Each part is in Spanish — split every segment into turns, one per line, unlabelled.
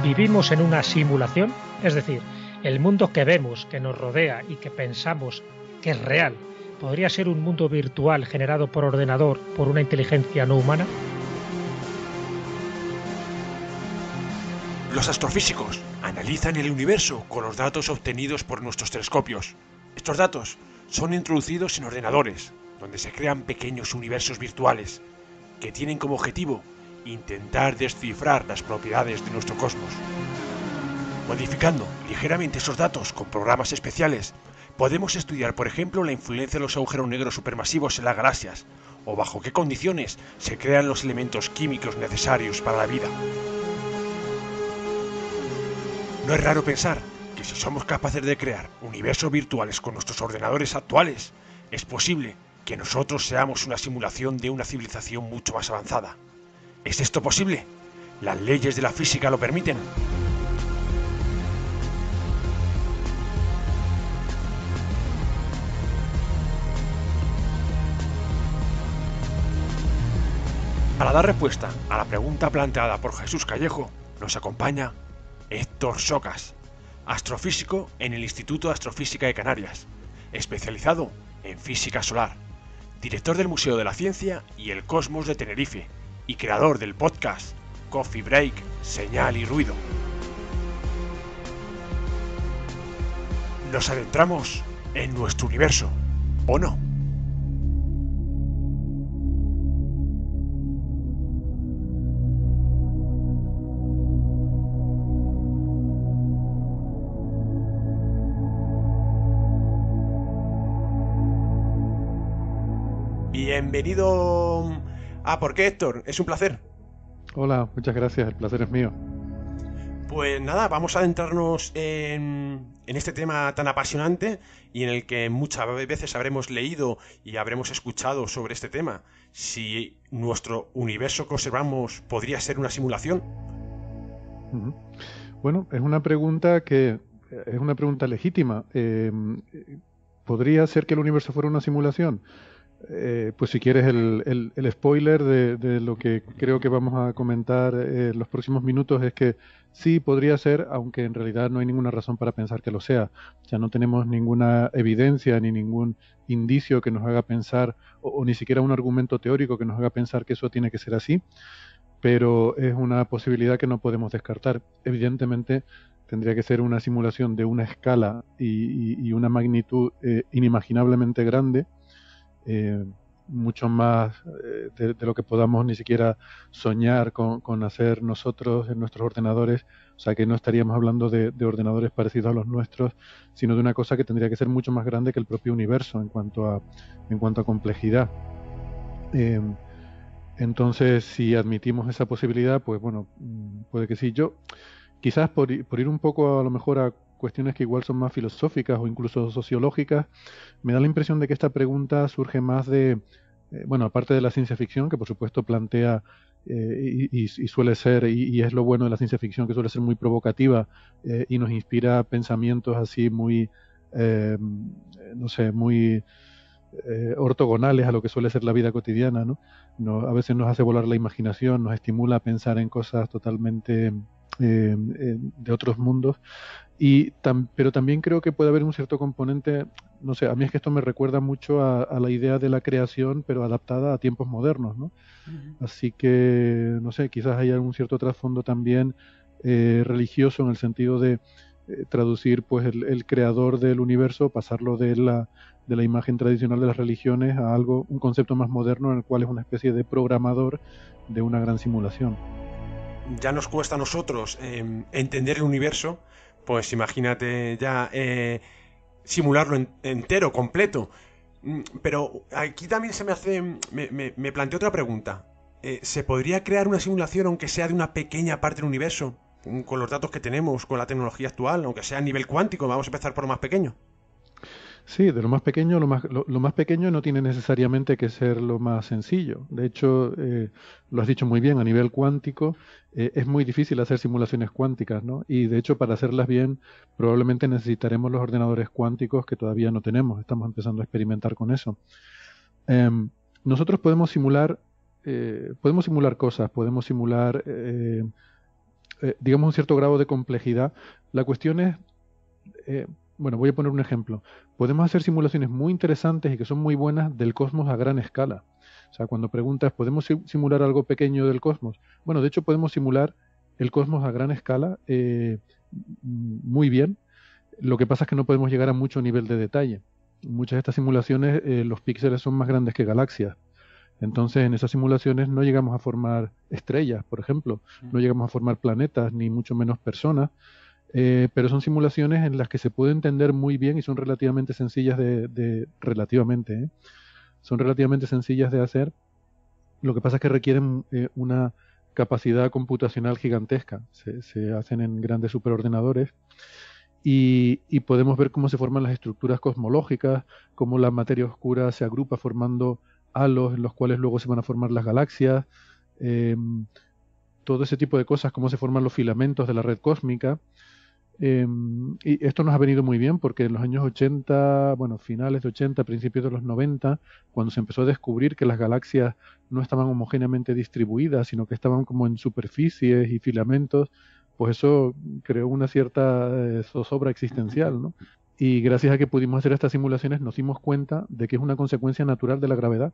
¿Vivimos en una simulación? Es decir, el mundo que vemos, que nos rodea y que pensamos que es real, ¿podría ser un mundo virtual generado por ordenador por una inteligencia no humana?
Los astrofísicos analizan el universo con los datos obtenidos por nuestros telescopios. Estos datos son introducidos en ordenadores, donde se crean pequeños universos virtuales, que tienen como objetivo intentar descifrar las propiedades de nuestro cosmos. Modificando ligeramente esos datos con programas especiales, podemos estudiar, por ejemplo, la influencia de los agujeros negros supermasivos en las galaxias, o bajo qué condiciones se crean los elementos químicos necesarios para la vida. No es raro pensar que si somos capaces de crear universos virtuales con nuestros ordenadores actuales, es posible que nosotros seamos una simulación de una civilización mucho más avanzada. ¿Es esto posible? ¿Las leyes de la física lo permiten? Para dar respuesta a la pregunta planteada por Jesús Callejo, nos acompaña Héctor Socas, astrofísico en el Instituto de Astrofísica de Canarias, especializado en física solar, director del Museo de la Ciencia y el Cosmos de Tenerife y creador del podcast Coffee Break, Señal y Ruido. Nos adentramos en nuestro universo, ¿o no? Bienvenido a ¿Por qué, Héctor? Es un placer.
Hola, muchas gracias, el placer es mío.
Pues nada, vamos a adentrarnos en este tema tan apasionante y en el que muchas veces habremos leído y habremos escuchado sobre este tema. Si nuestro universo que observamos podría ser una simulación.
Bueno, es una pregunta legítima. ¿Podría ser que el universo fuera una simulación? Pues si quieres el spoiler de lo que creo que vamos a comentar en los próximos minutos es que sí podría ser, aunque en realidad no hay ninguna razón para pensar que lo sea. O sea, no tenemos ninguna evidencia ni ningún indicio que nos haga pensar, o ni siquiera un argumento teórico que nos haga pensar que eso tiene que ser así, pero es una posibilidad que no podemos descartar. Evidentemente tendría que ser una simulación de una escala y una magnitud inimaginablemente grande, mucho más de lo que podamos ni siquiera soñar con hacer nosotros en nuestros ordenadores. O sea que no estaríamos hablando de ordenadores parecidos a los nuestros, sino de una cosa que tendría que ser mucho más grande que el propio universo en cuanto a complejidad. Entonces, si admitimos esa posibilidad, pues bueno, puede que sí. Yo, quizás por ir un poco a lo mejor a cuestiones que igual son más filosóficas o incluso sociológicas, me da la impresión de que esta pregunta surge más de, bueno, aparte de la ciencia ficción, que por supuesto plantea y suele ser, y es lo bueno de la ciencia ficción, que suele ser muy provocativa y nos inspira pensamientos así muy, no sé, muy ortogonales a lo que suele ser la vida cotidiana, ¿no? A veces nos hace volar la imaginación, nos estimula a pensar en cosas totalmente de otros mundos. Pero también creo que puede haber un cierto componente, no sé, a mí es que esto me recuerda mucho a la idea de la creación, pero adaptada a tiempos modernos, ¿no? Así que, no sé, quizás haya un cierto trasfondo también religioso en el sentido de traducir pues el creador del universo, pasarlo de la imagen tradicional de las religiones a un concepto más moderno en el cual es una especie de programador de una gran simulación.
Ya nos cuesta a nosotros entender el universo, pues imagínate ya simularlo entero, completo. Pero aquí también me planteo otra pregunta. ¿Se podría crear una simulación aunque sea de una pequeña parte del universo? Con los datos que tenemos, con la tecnología actual, aunque sea a nivel cuántico, vamos a empezar por lo más pequeño.
Sí, de lo más pequeño, lo más pequeño no tiene necesariamente que ser lo más sencillo. De hecho, lo has dicho muy bien, a nivel cuántico es muy difícil hacer simulaciones cuánticas, ¿no? Y de hecho, para hacerlas bien, probablemente necesitaremos los ordenadores cuánticos que todavía no tenemos. Estamos empezando a experimentar con eso. Nosotros podemos simular cosas, podemos simular digamos, un cierto grado de complejidad. La cuestión es, bueno, voy a poner un ejemplo. Podemos hacer simulaciones muy interesantes y que son muy buenas del cosmos a gran escala. O sea, cuando preguntas, ¿podemos simular algo pequeño del cosmos? Bueno, de hecho podemos simular el cosmos a gran escala muy bien. Lo que pasa es que no podemos llegar a mucho nivel de detalle. En muchas de estas simulaciones los píxeles son más grandes que galaxias. Entonces, en esas simulaciones no llegamos a formar estrellas, por ejemplo, no llegamos a formar planetas, ni mucho menos personas, pero son simulaciones en las que se puede entender muy bien y son relativamente sencillas son relativamente sencillas de hacer. Lo que pasa es que requieren una capacidad computacional gigantesca. Se hacen en grandes superordenadores y podemos ver cómo se forman las estructuras cosmológicas, cómo la materia oscura se agrupa formando halos en los cuales luego se van a formar las galaxias, todo ese tipo de cosas, cómo se forman los filamentos de la red cósmica. Y esto nos ha venido muy bien porque en los años 80, bueno, finales de 80, principios de los 90, cuando se empezó a descubrir que las galaxias no estaban homogéneamente distribuidas, sino que estaban como en superficies y filamentos, pues eso creó una cierta zozobra existencial, ¿no? Y gracias a que pudimos hacer estas simulaciones nos dimos cuenta de que es una consecuencia natural de la gravedad.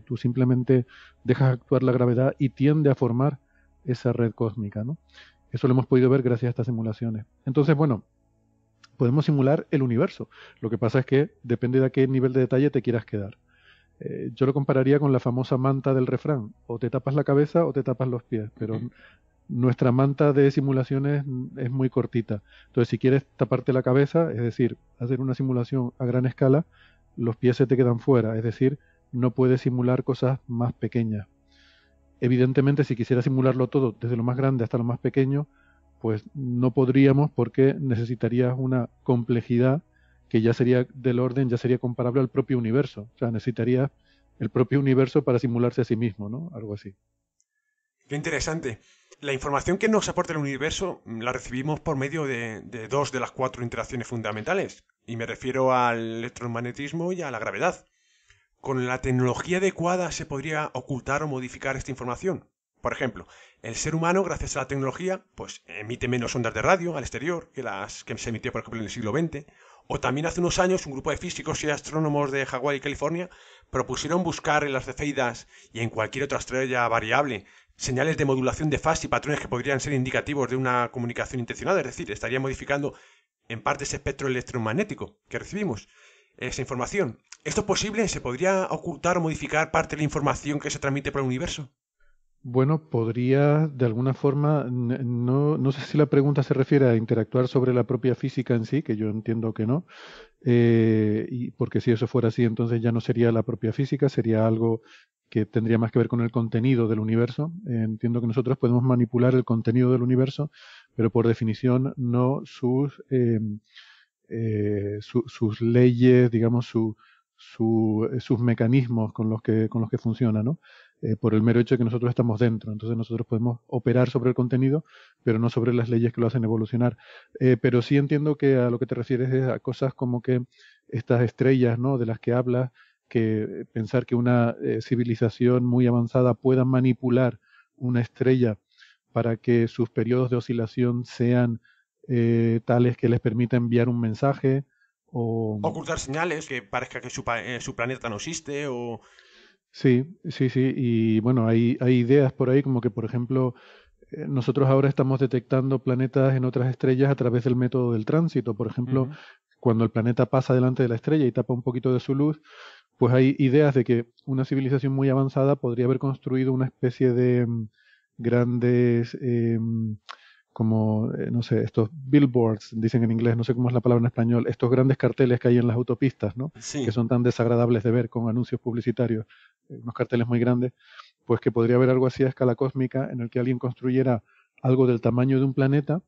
Tú simplemente dejas actuar la gravedad y tiende a formar esa red cósmica, ¿no? Eso lo hemos podido ver gracias a estas simulaciones. Entonces, bueno, podemos simular el universo. Lo que pasa es que depende de a qué nivel de detalle te quieras quedar. Yo lo compararía con la famosa manta del refrán. O te tapas la cabeza o te tapas los pies. Pero nuestra manta de simulaciones es muy cortita. Entonces, si quieres taparte la cabeza, es decir, hacer una simulación a gran escala, los pies se te quedan fuera. Es decir, no puedes simular cosas más pequeñas. Evidentemente, si quisiera simularlo todo, desde lo más grande hasta lo más pequeño, pues no podríamos porque necesitarías una complejidad que ya sería del orden, ya sería comparable al propio universo. O sea, necesitarías el propio universo para simularse a sí mismo, ¿no? Algo así.
Qué interesante. La información que nos aporta el universo la recibimos por medio de dos de las cuatro interacciones fundamentales, y me refiero al electromagnetismo y a la gravedad. Con la tecnología adecuada se podría ocultar o modificar esta información. Por ejemplo, el ser humano, gracias a la tecnología, pues emite menos ondas de radio al exterior que las que se emitían, por ejemplo, en el siglo XX. O también hace unos años un grupo de físicos y astrónomos de Hawái y California propusieron buscar en las cefeidas y en cualquier otra estrella variable señales de modulación de fase y patrones que podrían ser indicativos de una comunicación intencionada, es decir, estaría modificando en parte ese espectro electromagnético que recibimos, esa información. ¿Esto es posible? ¿Se podría ocultar o modificar parte de la información que se transmite por el universo?
Bueno, podría de alguna forma, no sé si la pregunta se refiere a interactuar sobre la propia física en sí, que yo entiendo que no, y porque si eso fuera así, entonces ya no sería la propia física, sería algo que tendría más que ver con el contenido del universo. Entiendo que nosotros podemos manipular el contenido del universo, pero por definición no sus leyes, digamos, sus mecanismos con los que funciona, ¿no? Por el mero hecho de que nosotros estamos dentro. Entonces nosotros podemos operar sobre el contenido, pero no sobre las leyes que lo hacen evolucionar. Pero sí entiendo que a lo que te refieres es a cosas como que estas estrellas, ¿no?, de las que hablas, que pensar que una civilización muy avanzada pueda manipular una estrella para que sus periodos de oscilación sean tales que les permita enviar un mensaje o...
Ocultar señales, que parezca que su planeta no existe o...
Sí, sí, sí. Y bueno, hay ideas por ahí como que, por ejemplo, nosotros ahora estamos detectando planetas en otras estrellas a través del método del tránsito. Por ejemplo, cuando el planeta pasa delante de la estrella y tapa un poquito de su luz, pues hay ideas de que una civilización muy avanzada podría haber construido una especie de grandes, como, no sé, estos billboards, dicen en inglés, no sé cómo es la palabra en español, estos grandes carteles que hay en las autopistas, ¿no?,
Sí.
que son tan desagradables de ver con anuncios publicitarios, unos carteles muy grandes, pues que podría haber algo así a escala cósmica en el que alguien construyera algo del tamaño de un planeta,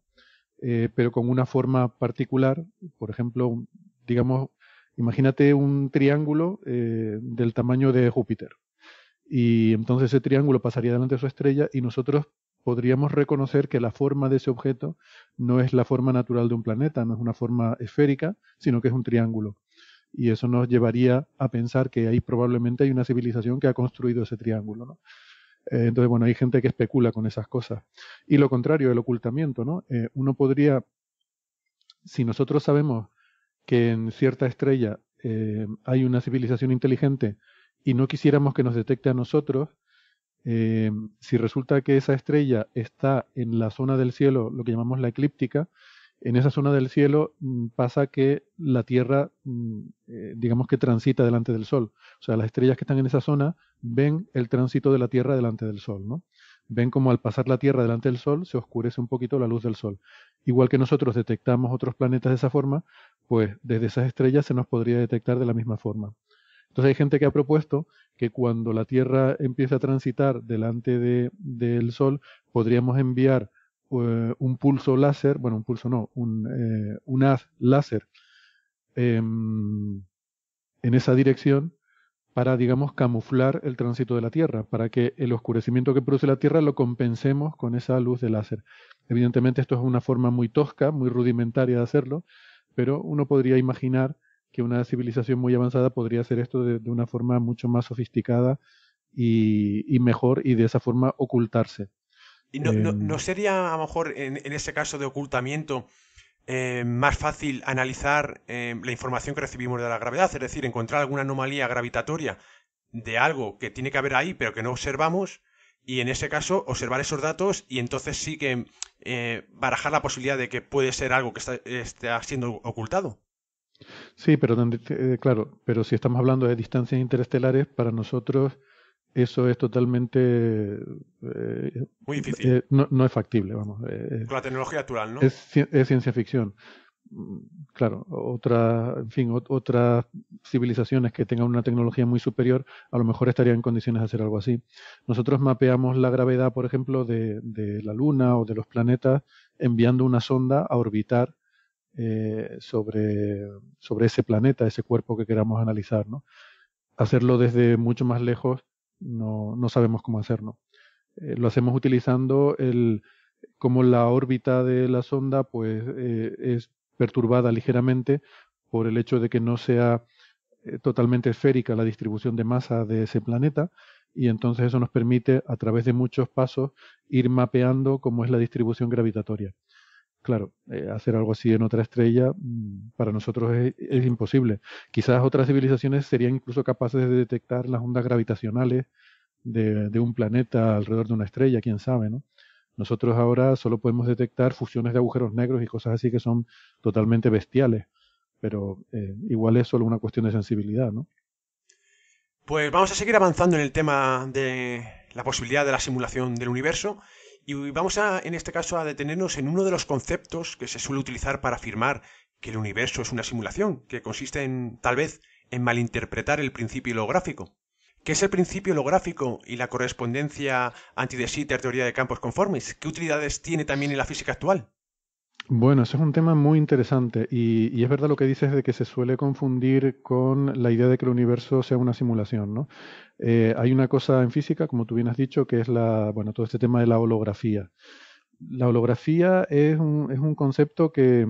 pero con una forma particular. Por ejemplo, digamos, imagínate un triángulo del tamaño de Júpiter. Y entonces ese triángulo pasaría delante de su estrella y nosotros podríamos reconocer que la forma de ese objeto no es la forma natural de un planeta, no es una forma esférica, sino que es un triángulo. Y eso nos llevaría a pensar que ahí probablemente hay una civilización que ha construido ese triángulo, ¿no? Entonces, bueno, hay gente que especula con esas cosas. Y lo contrario, el ocultamiento, ¿no? Uno podría, si nosotros sabemos que en cierta estrella hay una civilización inteligente y no quisiéramos que nos detecte a nosotros, si resulta que esa estrella está en la zona del cielo, lo que llamamos la eclíptica, en esa zona del cielo pasa que la Tierra, digamos que transita delante del Sol. O sea, las estrellas que están en esa zona ven el tránsito de la Tierra delante del Sol, ¿no? Ven como al pasar la Tierra delante del Sol se oscurece un poquito la luz del Sol. Igual que nosotros detectamos otros planetas de esa forma, pues desde esas estrellas se nos podría detectar de la misma forma. Entonces hay gente que ha propuesto que cuando la Tierra empiece a transitar delante del Sol, podríamos enviar un pulso láser, bueno, un pulso no, un haz láser en esa dirección para, digamos, camuflar el tránsito de la Tierra, para que el oscurecimiento que produce la Tierra lo compensemos con esa luz de láser. Evidentemente esto es una forma muy tosca, muy rudimentaria de hacerlo, pero uno podría imaginar que una civilización muy avanzada podría hacer esto de una forma mucho más sofisticada y mejor, y de esa forma ocultarse.
¿Y no sería a lo mejor en ese caso de ocultamiento más fácil analizar la información que recibimos de la gravedad? Es decir, encontrar alguna anomalía gravitatoria de algo que tiene que haber ahí pero que no observamos, y en ese caso observar esos datos y entonces sí que barajar la posibilidad de que puede ser algo que está siendo ocultado.
Sí, pero claro, pero si estamos hablando de distancias interestelares, para nosotros eso es totalmente
Muy difícil.
no es factible, vamos.
Con la tecnología actual, ¿no?
Es ciencia ficción. Claro, en fin, otras civilizaciones que tengan una tecnología muy superior a lo mejor estarían en condiciones de hacer algo así. Nosotros mapeamos la gravedad, por ejemplo, de la Luna o de los planetas enviando una sonda a orbitar sobre ese planeta, ese cuerpo que queramos analizar, ¿no? Hacerlo desde mucho más lejos no sabemos cómo hacerlo. Lo hacemos utilizando como la órbita de la sonda pues es perturbada ligeramente por el hecho de que no sea totalmente esférica la distribución de masa de ese planeta, y entonces eso nos permite a través de muchos pasos ir mapeando cómo es la distribución gravitatoria. Claro, hacer algo así en otra estrella para nosotros es imposible. Quizás otras civilizaciones serían incluso capaces de detectar las ondas gravitacionales de un planeta alrededor de una estrella, quién sabe, ¿no? Nosotros ahora solo podemos detectar fusiones de agujeros negros y cosas así que son totalmente bestiales, pero igual es solo una cuestión de sensibilidad, ¿no?
Pues vamos a seguir avanzando en el tema de la posibilidad de la simulación del universo, y vamos en este caso a detenernos en uno de los conceptos que se suele utilizar para afirmar que el universo es una simulación, que consiste tal vez en malinterpretar el principio holográfico. ¿Qué es el principio holográfico y la correspondencia anti-de Sitter, teoría de campos conformes? ¿Qué utilidades tiene también en la física actual?
Bueno, eso es un tema muy interesante y es verdad lo que dices de que se suele confundir con la idea de que el universo sea una simulación, ¿no? Hay una cosa en física, como tú bien has dicho, que es bueno, todo este tema de la holografía. La holografía es un concepto que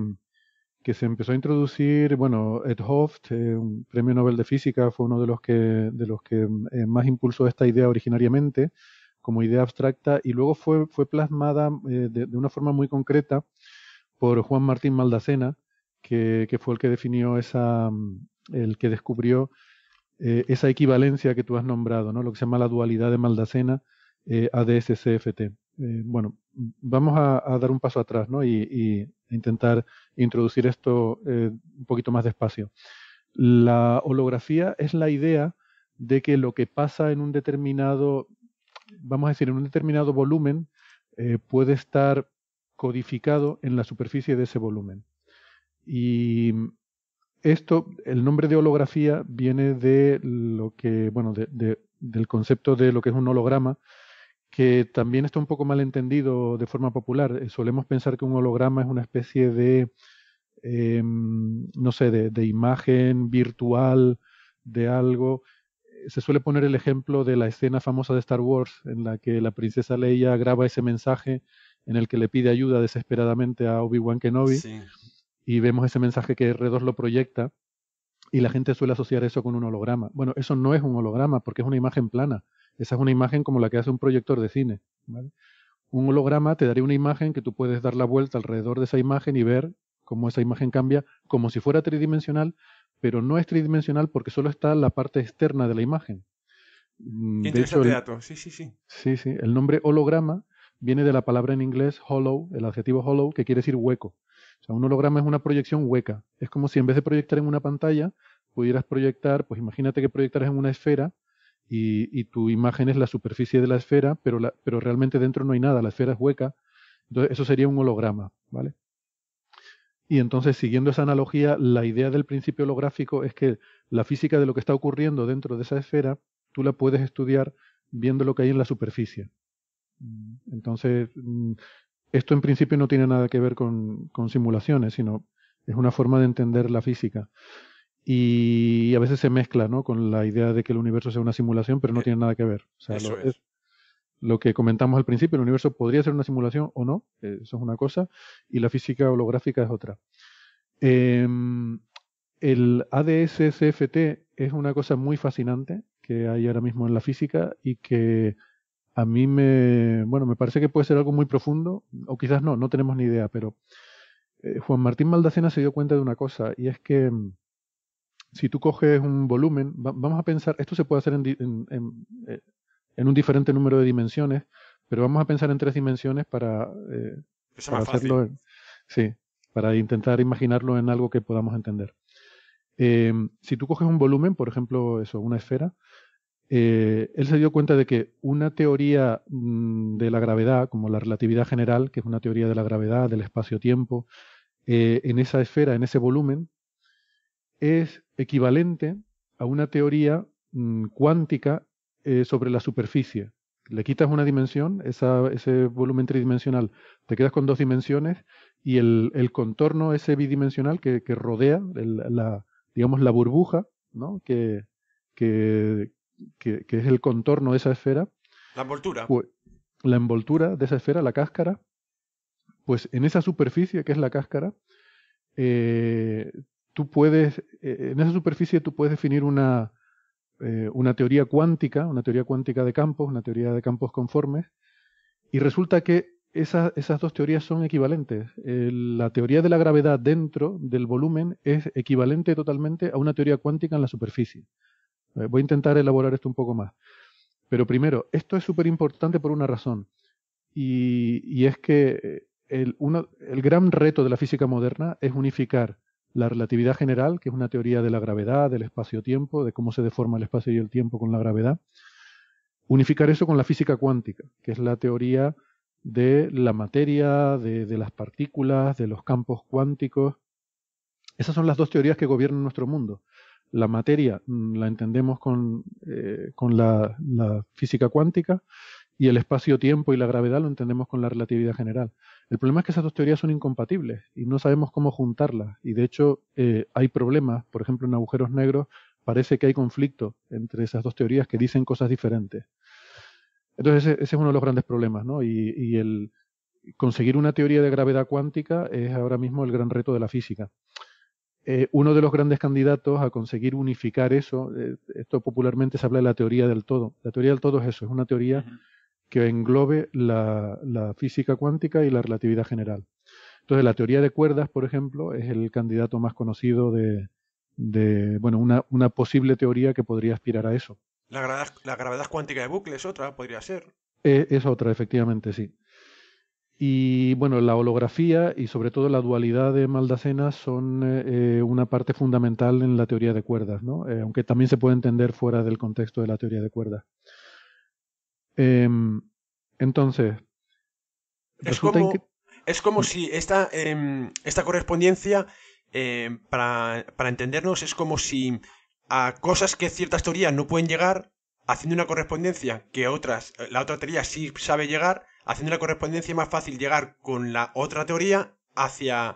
se empezó a introducir, bueno, Ed Hooft, un premio Nobel de Física, fue uno de los que más impulsó esta idea originariamente como idea abstracta, y luego fue plasmada de una forma muy concreta por Juan Martín Maldacena, que fue el que definió el que descubrió esa equivalencia que tú has nombrado, ¿no? Lo que se llama la dualidad de Maldacena, ADS-CFT. Bueno, vamos a dar un paso atrás, ¿no? Y intentar introducir esto un poquito más despacio. La holografía es la idea de que lo que pasa en un determinado, vamos a decir, en un determinado volumen, puede estar codificado en la superficie de ese volumen. Y esto, el nombre de holografía viene de lo que, bueno, del concepto de lo que es un holograma, que también está un poco mal entendido de forma popular. Solemos pensar que un holograma es una especie de, no sé, de imagen virtual de algo. Se suele poner el ejemplo de la escena famosa de Star Wars, en la que la princesa Leia graba ese mensaje en el que le pide ayuda desesperadamente a Obi-Wan Kenobi,
Sí.
y vemos ese mensaje que R2 lo proyecta, y la gente suele asociar eso con un holograma. Bueno, eso no es un holograma porque es una imagen plana. Esa es una imagen como la que hace un proyector de cine, ¿vale? Un holograma te daría una imagen que tú puedes dar la vuelta alrededor de esa imagen y ver cómo esa imagen cambia como si fuera tridimensional, pero no es tridimensional porque solo está la parte externa de la imagen.
Qué
De hecho,
interesante dato. Sí, sí, sí.
sí, el nombre holograma viene de la palabra en inglés hollow, el adjetivo hollow, que quiere decir hueco. O sea, un holograma es una proyección hueca. Es como si en vez de proyectar en una pantalla, pudieras proyectar, pues imagínate que proyectaras en una esfera y tu imagen es la superficie de la esfera, pero realmente dentro no hay nada, la esfera es hueca. Entonces, eso sería un holograma, ¿vale? Y entonces, siguiendo esa analogía, la idea del principio holográfico es que la física de lo que está ocurriendo dentro de esa esfera, tú la puedes estudiar viendo lo que hay en la superficie. Entonces, esto en principio no tiene nada que ver con simulaciones, sino es una forma de entender la física. Y a veces se mezcla, ¿no?, con la idea de que el universo sea una simulación, pero no tiene nada que ver. O sea,
Eso es.
lo que comentamos al principio, el universo podría ser una simulación o no, eso es una cosa, y la física holográfica es otra. El ADS-CFT es una cosa muy fascinante que hay ahora mismo en la física y que a mí me parece que puede ser algo muy profundo, o quizás no tenemos ni idea, pero Juan Martín Maldacena se dio cuenta de una cosa, y es que si tú coges un volumen, vamos a pensar, esto se puede hacer en un diferente número de dimensiones, pero vamos a pensar en 3 dimensiones para
Eso es más
hacerlo,
fácil.
sí, para intentar imaginarlo en algo que podamos entender. Si tú coges un volumen, por ejemplo, una esfera, él se dio cuenta de que una teoría de la gravedad, como la relatividad general, que es una teoría de la gravedad, del espacio-tiempo, en esa esfera, en ese volumen, es equivalente a una teoría cuántica sobre la superficie. Le quitas una dimensión, ese volumen tridimensional, te quedas con 2 dimensiones y el contorno ese bidimensional que rodea digamos, la burbuja, ¿no?, que es el contorno de esa esfera,
La envoltura.
pues la envoltura de esa esfera, la cáscara, pues en esa superficie que es la cáscara, en esa superficie tú puedes definir una teoría cuántica de campos, una teoría de campos conformes, y resulta que esas 2 teorías son equivalentes. La teoría de la gravedad dentro del volumen es equivalente totalmente a una teoría cuántica en la superficie. Voy a intentar elaborar esto un poco más. Pero primero, esto es súper importante por una razón, y es que el gran reto de la física moderna es unificar la relatividad general, que es una teoría de la gravedad, del espacio-tiempo, de cómo se deforma el espacio y el tiempo con la gravedad, unificar eso con la física cuántica, que es la teoría de la materia, de las partículas, de los campos cuánticos. Esas son las 2 teorías que gobiernan nuestro mundo. La materia la entendemos con la física cuántica, y el espacio-tiempo y la gravedad lo entendemos con la relatividad general. El problema es que esas 2 teorías son incompatibles y no sabemos cómo juntarlas. Y de hecho hay problemas, por ejemplo en agujeros negros parece que hay conflicto entre esas 2 teorías que dicen cosas diferentes. Entonces ese es uno de los grandes problemas, ¿no? Y el conseguir una teoría de gravedad cuántica es ahora mismo el gran reto de la física. Uno de los grandes candidatos a conseguir unificar eso, esto popularmente se habla de la teoría del todo. La teoría del todo es eso, es una teoría que englobe la física cuántica y la relatividad general. Entonces, la teoría de cuerdas, por ejemplo, es el candidato más conocido de una posible teoría que podría aspirar a eso.
La gravedad cuántica de bucle es otra, podría ser.
Es otra, efectivamente, sí. Y bueno, la holografía y sobre todo la dualidad de Maldacena son una parte fundamental en la teoría de cuerdas, ¿no? Aunque también se puede entender fuera del contexto de la teoría de cuerdas. Entonces,
es como si esta correspondencia, para entendernos, es como si a cosas que ciertas teorías no pueden llegar, haciendo una correspondencia que la otra teoría sí sabe llegar, haciendo una correspondencia más fácil llegar con la otra teoría hacia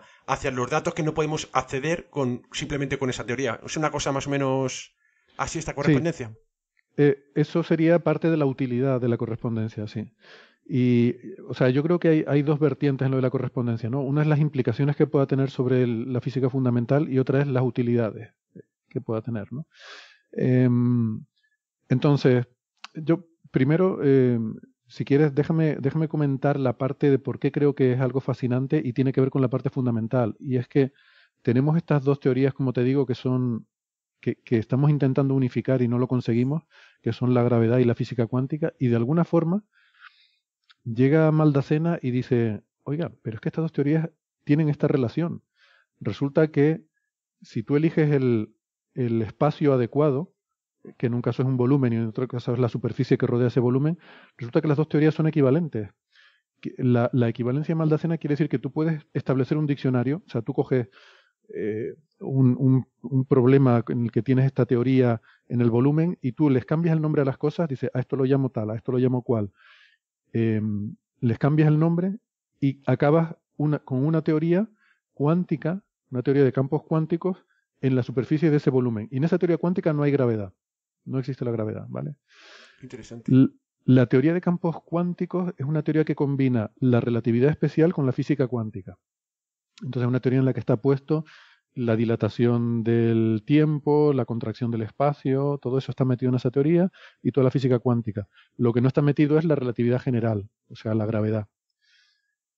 los datos que no podemos acceder simplemente con esa teoría. Es una cosa más o menos así esta correspondencia.
Sí. Eso sería parte de la utilidad de la correspondencia, sí. Y, o sea, yo creo que hay 2 vertientes en lo de la correspondencia, ¿no? Una es las implicaciones que pueda tener sobre la física fundamental y otra es las utilidades que pueda tener, ¿no? Entonces, yo primero, si quieres, déjame comentar la parte de por qué creo que es algo fascinante y tiene que ver con la parte fundamental. Y es que tenemos estas dos teorías, como te digo, que estamos intentando unificar y no lo conseguimos, que son la gravedad y la física cuántica, y de alguna forma llega Maldacena y dice, oiga, pero es que estas dos teorías tienen esta relación. Resulta que si tú eliges el espacio adecuado, que en un caso es un volumen y en otro caso es la superficie que rodea ese volumen, resulta que las dos teorías son equivalentes. La equivalencia de Maldacena quiere decir que tú puedes establecer un diccionario, o sea, tú coges un problema en el que tienes esta teoría en el volumen y tú les cambias el nombre a las cosas, dices, a esto lo llamo tal, a esto lo llamo cual. Les cambias el nombre y acabas con una teoría cuántica, una teoría de campos cuánticos en la superficie de ese volumen. Y en esa teoría cuántica no hay gravedad. No existe la gravedad, ¿vale?
Interesante.
La teoría de campos cuánticos es una teoría que combina la relatividad especial con la física cuántica. Entonces es una teoría en la que está puesto la dilatación del tiempo, la contracción del espacio, todo eso está metido en esa teoría y toda la física cuántica. Lo que no está metido es la relatividad general, o sea, la gravedad.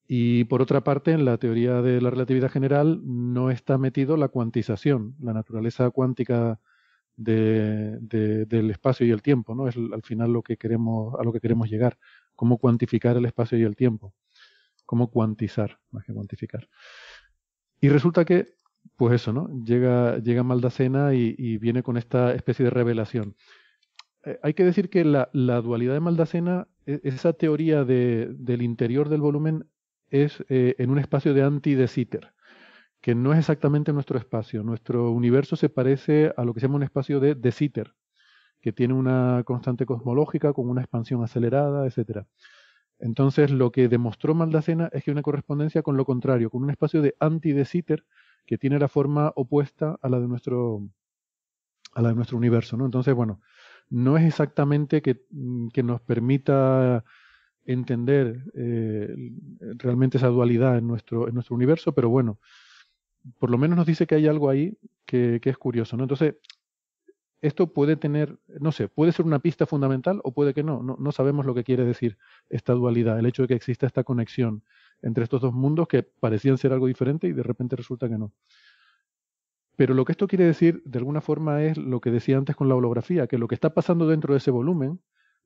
Y por otra parte, en la teoría de la relatividad general no está metido la cuantización, la naturaleza cuántica del espacio y el tiempo, ¿no? Es al final a lo que queremos llegar, cómo cuantificar el espacio y el tiempo, cómo cuantizar, más que cuantificar. Y resulta que, pues eso, ¿no? Llega Maldacena y viene con esta especie de revelación. Hay que decir que la dualidad de Maldacena, esa teoría del interior del volumen es en un espacio de anti-de Sitter, que no es exactamente nuestro espacio. Nuestro universo se parece a lo que se llama un espacio de Sitter, que tiene una constante cosmológica con una expansión acelerada, etcétera. Entonces, lo que demostró Maldacena es que hay una correspondencia con lo contrario, con un espacio de anti-de Sitter que tiene la forma opuesta a la de nuestro universo, ¿no? Entonces, bueno, no es exactamente que nos permita entender realmente esa dualidad en nuestro universo, pero bueno, por lo menos nos dice que hay algo ahí que es curioso, ¿no? Entonces, esto puede tener, no sé, puede ser una pista fundamental o puede que no sabemos lo que quiere decir esta dualidad, el hecho de que exista esta conexión entre estos dos mundos que parecían ser algo diferente y de repente resulta que no. Pero lo que esto quiere decir, de alguna forma, es lo que decía antes con la holografía, que lo que está pasando dentro de ese volumen,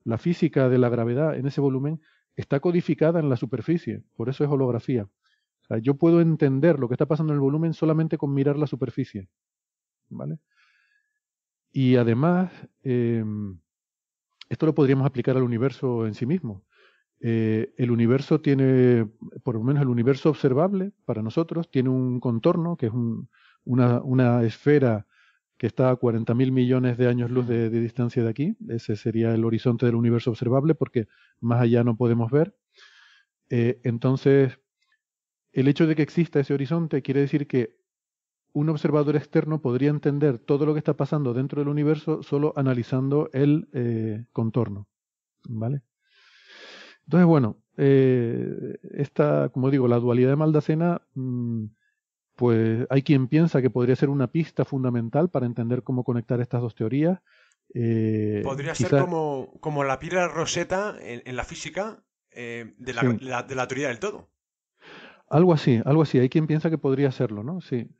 la física de la gravedad en ese volumen, está codificada en la superficie, por eso es holografía. O sea, yo puedo entender lo que está pasando en el volumen solamente con mirar la superficie, ¿vale? Y además, esto lo podríamos aplicar al universo en sí mismo. El universo tiene, por lo menos el universo observable para nosotros, tiene un contorno que es una esfera que está a 40.000 millones de años luz de distancia de aquí. Ese sería el horizonte del universo observable porque más allá no podemos ver. Entonces, el hecho de que exista ese horizonte quiere decir que un observador externo podría entender todo lo que está pasando dentro del universo solo analizando el contorno, ¿vale? Entonces, bueno, como digo, la dualidad de Maldacena, pues hay quien piensa que podría ser una pista fundamental para entender cómo conectar estas dos teorías.
Podría ser como la piedra Rosetta en la física de la teoría del todo.
Algo así. Hay quien piensa que podría serlo, ¿no? Sí.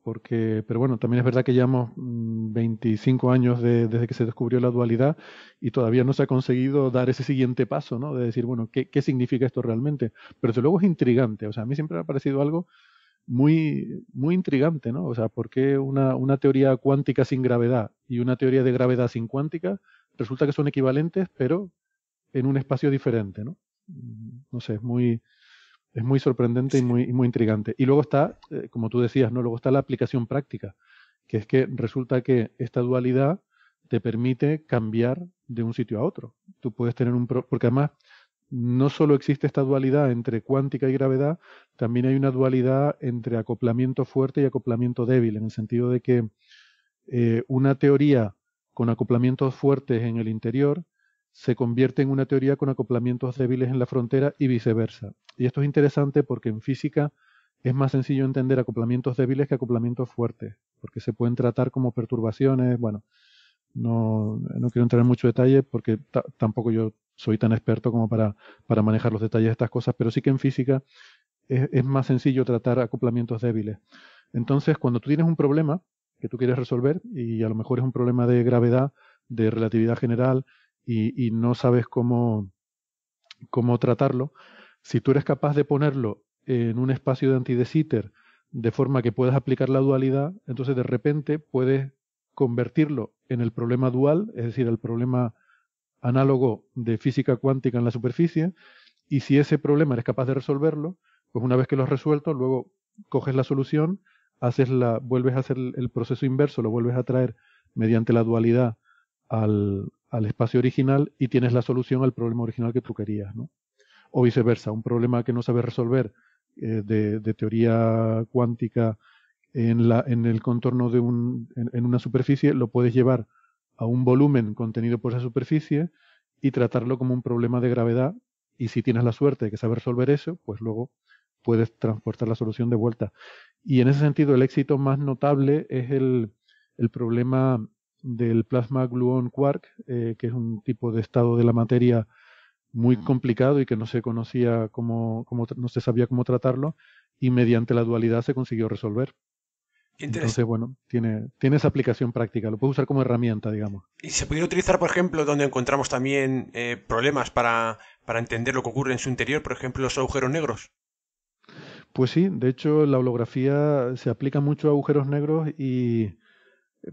Pero bueno, también es verdad que llevamos 25 años desde que se descubrió la dualidad y todavía no se ha conseguido dar ese siguiente paso, ¿no? De decir, bueno, ¿qué significa esto realmente? Pero desde luego es intrigante. O sea, a mí siempre me ha parecido algo muy, muy intrigante, ¿no? O sea, ¿por qué una teoría cuántica sin gravedad y una teoría de gravedad sin cuántica resulta que son equivalentes, pero en un espacio diferente, ¿no? No sé, es muy sorprendente y muy intrigante. Y luego está, como tú decías, ¿no? Luego está la aplicación práctica, que es que resulta que esta dualidad te permite cambiar de un sitio a otro. Tú puedes tener porque además no solo existe esta dualidad entre cuántica y gravedad, también hay una dualidad entre acoplamiento fuerte y acoplamiento débil, en el sentido de que una teoría con acoplamientos fuertes en el interior se convierte en una teoría con acoplamientos débiles en la frontera y viceversa. Y esto es interesante porque en física es más sencillo entender acoplamientos débiles que acoplamientos fuertes, porque se pueden tratar como perturbaciones, bueno, no quiero entrar en mucho detalle porque tampoco yo soy tan experto como para manejar los detalles de estas cosas, pero sí que en física es más sencillo tratar acoplamientos débiles. Entonces, cuando tú tienes un problema que tú quieres resolver y a lo mejor es un problema de gravedad, de relatividad general y no sabes cómo tratarlo, si tú eres capaz de ponerlo en un espacio de anti de Sitter de forma que puedas aplicar la dualidad, entonces de repente puedes convertirlo en el problema dual, es decir, el problema análogo de física cuántica en la superficie, y si ese problema eres capaz de resolverlo, pues una vez que lo has resuelto, luego coges la solución, vuelves a hacer el proceso inverso, lo vuelves a traer mediante la dualidad al espacio original y tienes la solución al problema original que tú querías, ¿no? O viceversa, un problema que no sabes resolver de teoría cuántica en el contorno en una superficie, lo puedes llevar a un volumen contenido por esa superficie y tratarlo como un problema de gravedad. Y si tienes la suerte de que sabes resolver eso, pues luego puedes transportar la solución de vuelta. Y en ese sentido, el éxito más notable es el problema del plasma gluon quark, que es un tipo de estado de la materia muy complicado y que no se conocía no se sabía cómo tratarlo, y mediante la dualidad se consiguió resolver. Entonces, bueno, tiene esa aplicación práctica, lo puedes usar como herramienta, digamos.
¿Y se pudiera utilizar, por ejemplo, donde encontramos también problemas para entender lo que ocurre en su interior, por ejemplo, los agujeros negros?
Pues sí, de hecho la holografía se aplica mucho a agujeros negros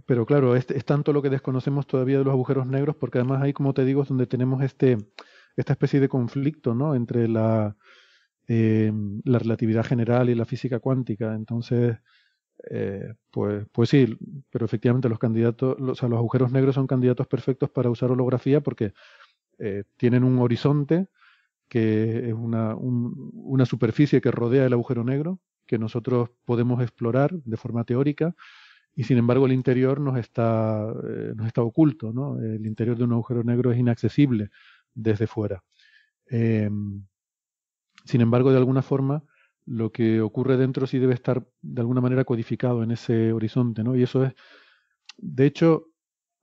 pero claro, es tanto lo que desconocemos todavía de los agujeros negros, porque además ahí, como te digo, es donde tenemos esta especie de conflicto, ¿no? Entre la relatividad general y la física cuántica. Entonces, pues sí, pero efectivamente o sea, los agujeros negros son candidatos perfectos para usar holografía porque tienen un horizonte que es una superficie que rodea el agujero negro, que nosotros podemos explorar de forma teórica, y sin embargo el interior nos está oculto, ¿no? El interior de un agujero negro es inaccesible desde fuera. Sin embargo, de alguna forma, lo que ocurre dentro sí debe estar de alguna manera codificado en ese horizonte, ¿no? Y eso es, de hecho,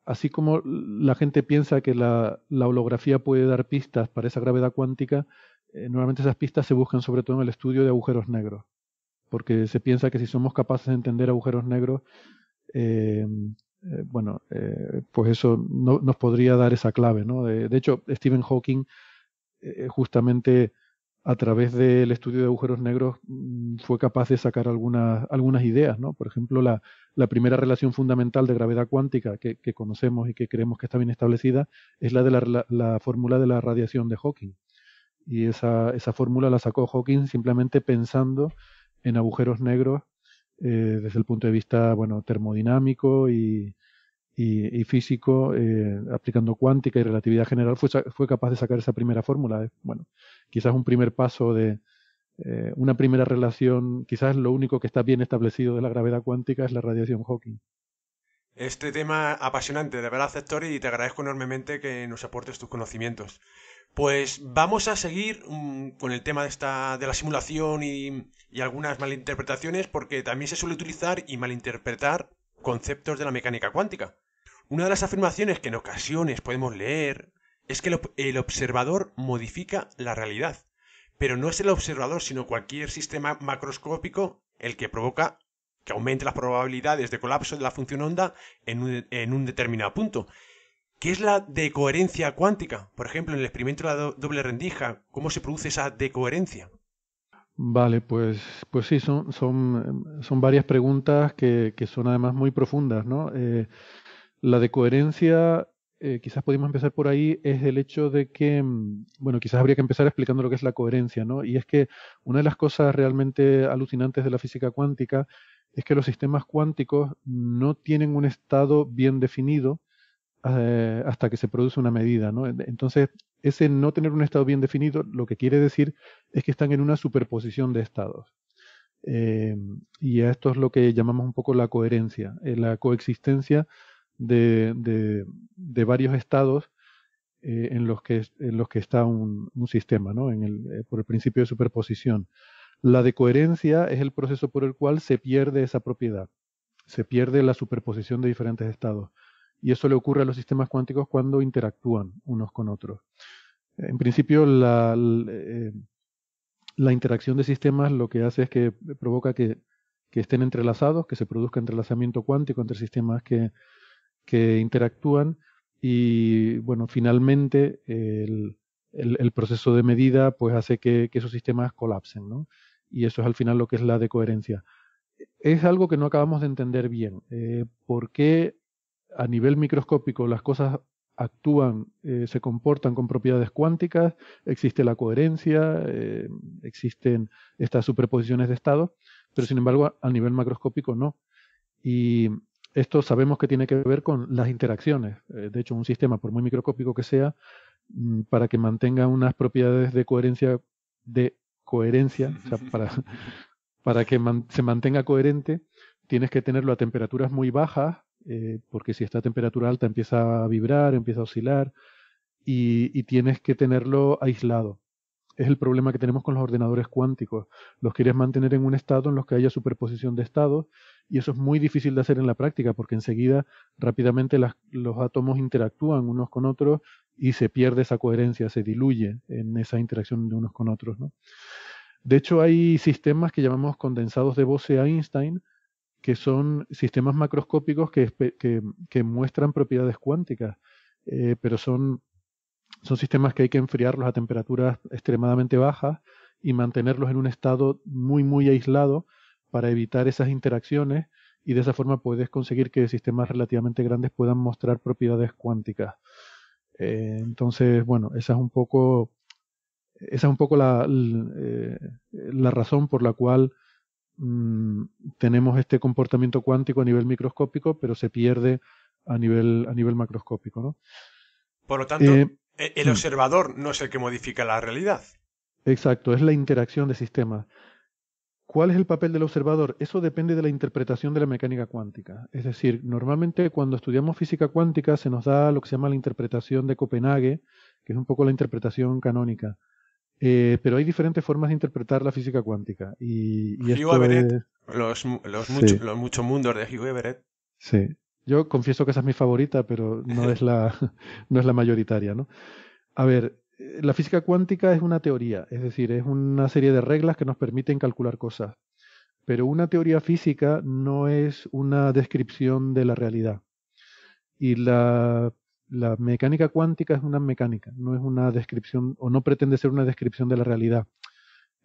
así como la gente piensa que la holografía puede dar pistas para esa gravedad cuántica, normalmente esas pistas se buscan sobre todo en el estudio de agujeros negros, porque se piensa que si somos capaces de entender agujeros negros, pues eso nos podría dar esa clave, ¿no? De hecho, Stephen Hawking justamente a través del estudio de agujeros negros fue capaz de sacar algunas ideas, ¿no? Por ejemplo, la primera relación fundamental de gravedad cuántica que conocemos y que creemos que está bien establecida es la de la fórmula de la radiación de Hawking. Y esa fórmula la sacó Hawking simplemente pensando en agujeros negros desde el punto de vista, bueno, termodinámico y físico, aplicando cuántica y relatividad general, fue capaz de sacar esa primera fórmula. Bueno, quizás un primer paso de una primera relación, quizás lo único que está bien establecido de la gravedad cuántica es la radiación Hawking.
Este tema apasionante, de verdad, Héctor, y te agradezco enormemente que nos aportes tus conocimientos. Pues vamos a seguir con el tema de la simulación y algunas malinterpretaciones, porque también se suele utilizar y malinterpretar conceptos de la mecánica cuántica. Una de las afirmaciones que en ocasiones podemos leer es que el observador modifica la realidad, pero no es el observador, sino cualquier sistema macroscópico el que provoca que aumente las probabilidades de colapso de la función onda en un determinado punto. ¿Qué es la decoherencia cuántica? Por ejemplo, en el experimento de la doble rendija, ¿cómo se produce esa decoherencia?
Vale, pues sí, son varias preguntas que son además muy profundas, ¿no? La decoherencia, quizás podemos empezar por ahí, es el hecho de que, bueno, quizás habría que empezar explicando lo que es la coherencia, ¿no? Y es que una de las cosas realmente alucinantes de la física cuántica es que los sistemas cuánticos no tienen un estado bien definido hasta que se produce una medida, ¿no? Entonces, ese no tener un estado bien definido, lo que quiere decir es que están en una superposición de estados. Eh, y esto es lo que llamamos un poco la coherencia, la coexistencia de varios estados en los que está un sistema, ¿no? Por el principio de superposición. La decoherencia es el proceso por el cual se pierde esa propiedad, se pierde la superposición de diferentes estados. y eso le ocurre a los sistemas cuánticos cuando interactúan unos con otros. En principio, la interacción de sistemas lo que hace es que provoca que estén entrelazados, que se produzca entrelazamiento cuántico entre sistemas que interactúan y, bueno, finalmente el proceso de medida pues hace que esos sistemas colapsen, ¿no? Y eso es al final lo que es la decoherencia. Es algo que no acabamos de entender bien. ¿Por qué a nivel microscópico las cosas actúan, se comportan con propiedades cuánticas? Existe la coherencia, existen estas superposiciones de estados, pero sin embargo a nivel macroscópico no. Y esto sabemos que tiene que ver con las interacciones. De hecho, un sistema, por muy microscópico que sea, para que mantenga unas propiedades de coherencia, o sea, para que se mantenga coherente, tienes que tenerlo a temperaturas muy bajas, porque si está a temperatura alta empieza a vibrar, empieza a oscilar, y tienes que tenerlo aislado. Es el problema que tenemos con los ordenadores cuánticos. Los quieres mantener en un estado en los que haya superposición de estados, y eso es muy difícil de hacer en la práctica, porque enseguida, rápidamente, los átomos interactúan unos con otros y se pierde esa coherencia, se diluye en esa interacción de unos con otros, ¿no? De hecho, hay sistemas que llamamos condensados de Bose-Einstein, que son sistemas macroscópicos que muestran propiedades cuánticas, pero son sistemas que hay que enfriarlos a temperaturas extremadamente bajas y mantenerlos en un estado muy, muy aislado para evitar esas interacciones, y de esa forma puedes conseguir que sistemas relativamente grandes puedan mostrar propiedades cuánticas. Entonces, bueno, esa es un poco la razón por la cual tenemos este comportamiento cuántico a nivel microscópico, pero se pierde a nivel macroscópico, ¿no?
Por lo tanto, el observador no es el que modifica la realidad.
Exacto, es la interacción de sistemas. ¿Cuál es el papel del observador? Eso depende de la interpretación de la mecánica cuántica. Es decir, normalmente cuando estudiamos física cuántica se nos da lo que se llama la interpretación de Copenhague, que es un poco la interpretación canónica. Pero hay diferentes formas de interpretar la física cuántica. Y
Hugh
esto
Everett,
es...
los muchos mundos de Hugh Everett.
Sí. Yo confieso que esa es mi favorita, pero no es no es la mayoritaria, ¿no? A ver, la física cuántica es una teoría, es decir, es una serie de reglas que nos permiten calcular cosas. Pero una teoría física no es una descripción de la realidad. Y la mecánica cuántica es una mecánica, no es una descripción, o no pretende ser una descripción de la realidad.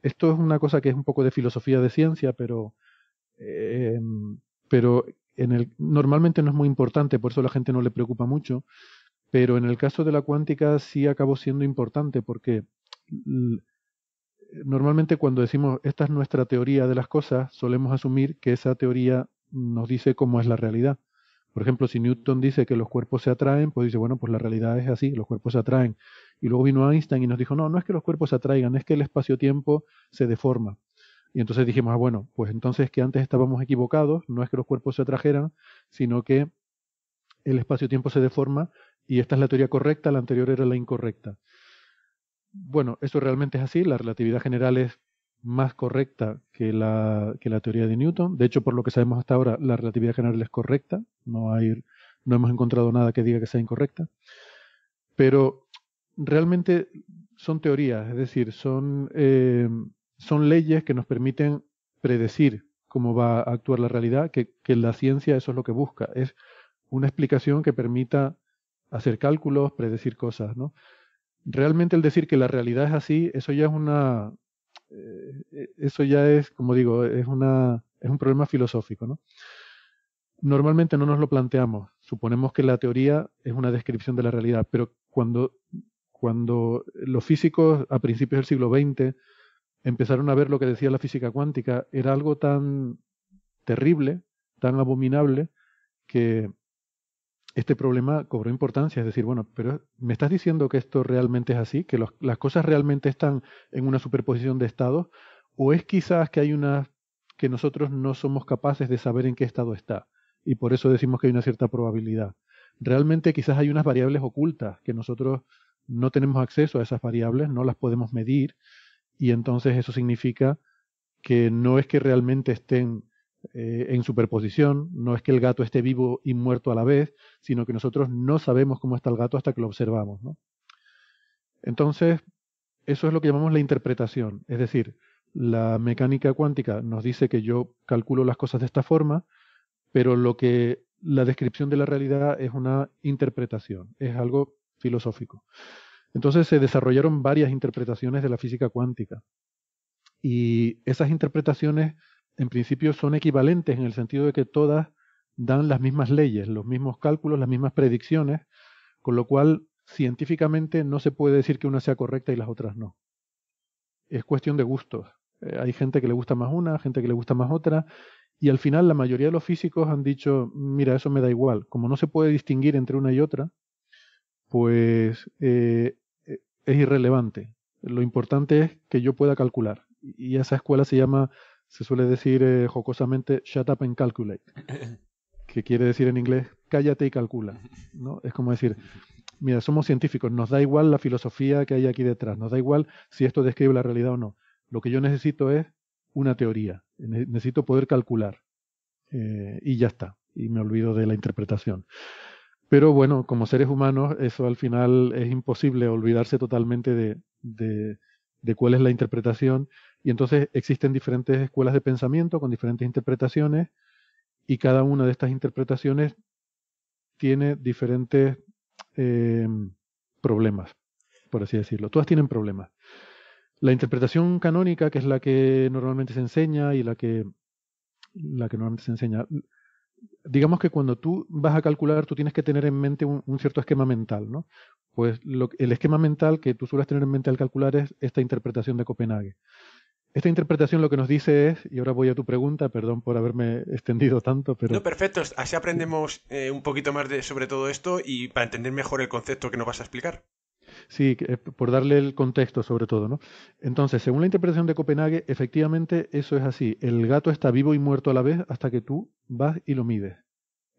Esto es una cosa que es un poco de filosofía de ciencia, eh, pero normalmente no es muy importante, por eso a la gente no le preocupa mucho. Pero en el caso de la cuántica sí acabó siendo importante, porque normalmente cuando decimos esta es nuestra teoría de las cosas, solemos asumir que esa teoría nos dice cómo es la realidad. Por ejemplo, si Newton dice que los cuerpos se atraen, pues dice, bueno, pues la realidad es así, los cuerpos se atraen. Y luego vino Einstein y nos dijo, no, no es que los cuerpos se atraigan, es que el espacio-tiempo se deforma. Y entonces dijimos, ah, bueno, pues entonces que antes estábamos equivocados, no es que los cuerpos se atrajeran, sino que el espacio-tiempo se deforma y esta es la teoría correcta, la anterior era la incorrecta. Bueno, eso realmente es así, la relatividad general es más correcta que la teoría de Newton. De hecho, por lo que sabemos hasta ahora, la relatividad general es correcta, no hemos encontrado nada que diga que sea incorrecta. Pero realmente son teorías, es decir, son leyes que nos permiten predecir cómo va a actuar la realidad, que la ciencia eso es lo que busca, es una explicación que permita hacer cálculos, predecir cosas, ¿no? Realmente el decir que la realidad es así, eso ya es, como digo, es un problema filosófico, ¿no? Normalmente no nos lo planteamos, suponemos que la teoría es una descripción de la realidad, pero cuando los físicos a principios del siglo XX empezaron a ver lo que decía la física cuántica, era algo tan terrible, tan abominable, que este problema cobró importancia. Es decir, bueno, pero ¿me estás diciendo que esto realmente es así? ¿Que las cosas realmente están en una superposición de estados? ¿O es quizás que hay una que nosotros no somos capaces de saber en qué estado está? Y por eso decimos que hay una cierta probabilidad. Realmente quizás hay unas variables ocultas que nosotros no tenemos acceso a esas variables, no las podemos medir, y entonces eso significa que no es que realmente estén en superposición. No es que el gato esté vivo y muerto a la vez, sino que nosotros no sabemos cómo está el gato hasta que lo observamos, ¿no? Entonces, eso es lo que llamamos la interpretación. Es decir, la mecánica cuántica nos dice que yo calculo las cosas de esta forma, pero la descripción de la realidad es una interpretación, es algo filosófico. Entonces se desarrollaron varias interpretaciones de la física cuántica. Y esas interpretaciones, en principio, son equivalentes en el sentido de que todas dan las mismas leyes, los mismos cálculos, las mismas predicciones, con lo cual científicamente no se puede decir que una sea correcta y las otras no. Es cuestión de gustos. Hay gente que le gusta más una, gente que le gusta más otra, y al final la mayoría de los físicos han dicho, mira, eso me da igual. Como no se puede distinguir entre una y otra, pues es irrelevante. Lo importante es que yo pueda calcular. Y esa escuela se suele decir jocosamente, shut up and calculate, que quiere decir en inglés, cállate y calcula, ¿no? Es como decir, mira, somos científicos, nos da igual la filosofía que hay aquí detrás, nos da igual si esto describe la realidad o no. Lo que yo necesito es una teoría, necesito poder calcular y ya está, y me olvido de la interpretación. Pero bueno, como seres humanos, eso al final es imposible olvidarse totalmente de cuál es la interpretación, y entonces existen diferentes escuelas de pensamiento con diferentes interpretaciones, y cada una de estas interpretaciones tiene diferentes problemas, por así decirlo. Todas tienen problemas. La interpretación canónica, que es la que normalmente se enseña y la que normalmente se enseña, digamos que cuando tú vas a calcular, tú tienes que tener en mente un cierto esquema mental, ¿no? Pues el esquema mental que tú sueles tener en mente al calcular es esta interpretación de Copenhague. Esta interpretación lo que nos dice es, y ahora voy a tu pregunta, perdón por haberme extendido tanto, pero...
No, perfecto. Así aprendemos un poquito más sobre todo esto y para entender mejor el concepto que nos vas a explicar.
Sí, por darle el contexto sobre todo, ¿no? Entonces, según la interpretación de Copenhague, efectivamente eso es así. El gato está vivo y muerto a la vez hasta que tú vas y lo mides.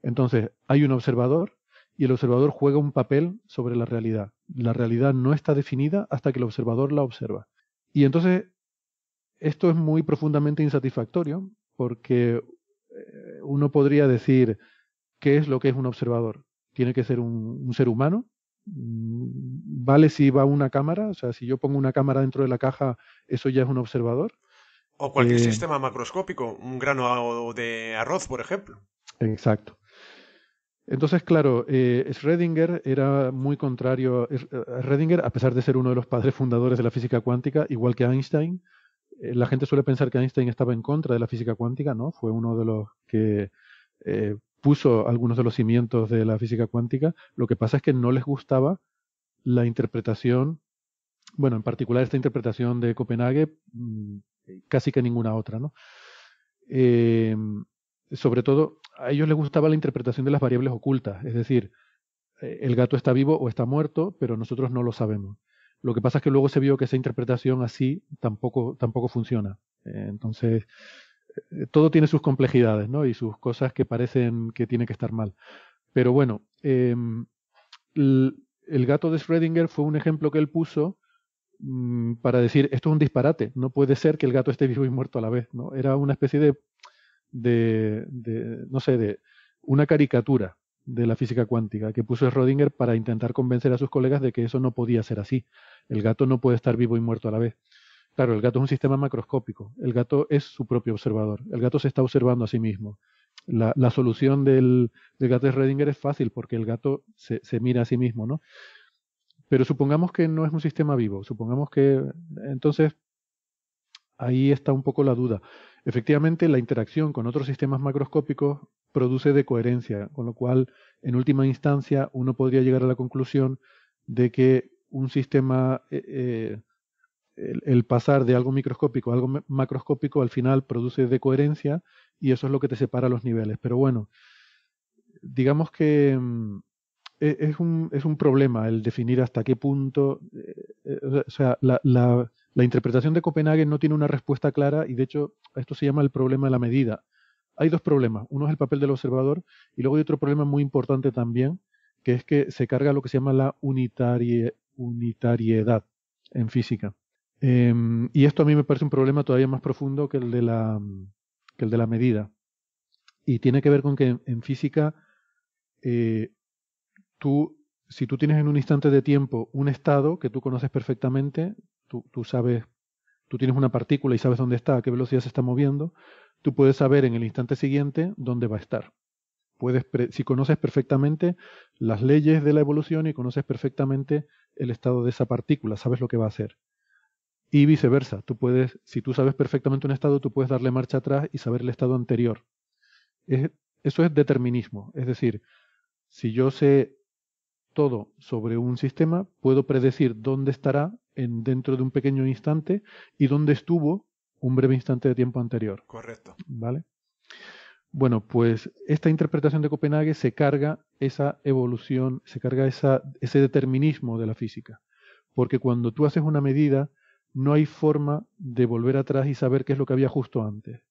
Entonces, hay un observador y el observador juega un papel sobre la realidad. La realidad no está definida hasta que el observador la observa. Y entonces, esto es muy profundamente insatisfactorio porque uno podría decir, ¿qué es lo que es un observador? ¿Tiene que ser un ser humano? ¿Vale si va una cámara? O sea, si yo pongo una cámara dentro de la caja, ¿eso ya es un observador?
O cualquier sistema macroscópico, un grano de arroz, por ejemplo.
Exacto. Entonces, claro, Schrödinger era muy contrario. Schrödinger, a pesar de ser uno de los padres fundadores de la física cuántica, igual que Einstein, la gente suele pensar que Einstein estaba en contra de la física cuántica, ¿no? Fue uno de los que puso algunos de los cimientos de la física cuántica. Lo que pasa es que no les gustaba la interpretación, bueno, en particular esta interpretación de Copenhague, casi que ninguna otra, ¿no? Sobre todo, a ellos les gustaba la interpretación de las variables ocultas, es decir, el gato está vivo o está muerto, pero nosotros no lo sabemos. Lo que pasa es que luego se vio que esa interpretación así tampoco funciona. Entonces, todo tiene sus complejidades, ¿no? Y sus cosas que parecen que tiene que estar mal. Pero bueno, el gato de Schrödinger fue un ejemplo que él puso para decir, esto es un disparate, no puede ser que el gato esté vivo y muerto a la vez, ¿no? Era una especie no sé, de una caricatura de la física cuántica que puso Schrödinger para intentar convencer a sus colegas de que eso no podía ser así. El gato no puede estar vivo y muerto a la vez. Claro, el gato es un sistema macroscópico. El gato es su propio observador. El gato se está observando a sí mismo. La solución del gato de Schrödinger es fácil porque el gato se mira a sí mismo, ¿no? Pero supongamos que no es un sistema vivo. Supongamos que entonces ahí está un poco la duda. Efectivamente, la interacción con otros sistemas macroscópicos produce decoherencia, con lo cual, en última instancia, uno podría llegar a la conclusión de que un sistema, el pasar de algo microscópico a algo macroscópico, al final produce decoherencia y eso es lo que te separa los niveles. Pero bueno, digamos que es un problema el definir hasta qué punto, o sea, la interpretación de Copenhague no tiene una respuesta clara y de hecho esto se llama el problema de la medida. Hay dos problemas. Uno es el papel del observador y luego hay otro problema muy importante también, que es que se carga lo que se llama la unitariedad en física. Y esto a mí me parece un problema todavía más profundo que el de la medida. Y tiene que ver con que en física, si tú tienes en un instante de tiempo un estado que tú conoces perfectamente, tú sabes, tú tienes una partícula y sabes dónde está, a qué velocidad se está moviendo, tú puedes saber en el instante siguiente dónde va a estar. Si conoces perfectamente las leyes de la evolución y conoces perfectamente el estado de esa partícula, sabes lo que va a hacer. Y viceversa, si tú sabes perfectamente un estado, tú puedes darle marcha atrás y saber el estado anterior. Eso es determinismo. Es decir, si yo sé todo sobre un sistema, puedo predecir dónde estará dentro de un pequeño instante y dónde estuvo un breve instante de tiempo anterior.
Correcto.
¿Vale? Bueno, pues esta interpretación de Copenhague se carga esa evolución, se carga ese determinismo de la física. Porque cuando tú haces una medida, no hay forma de volver atrás y saber qué es lo que había justo antes.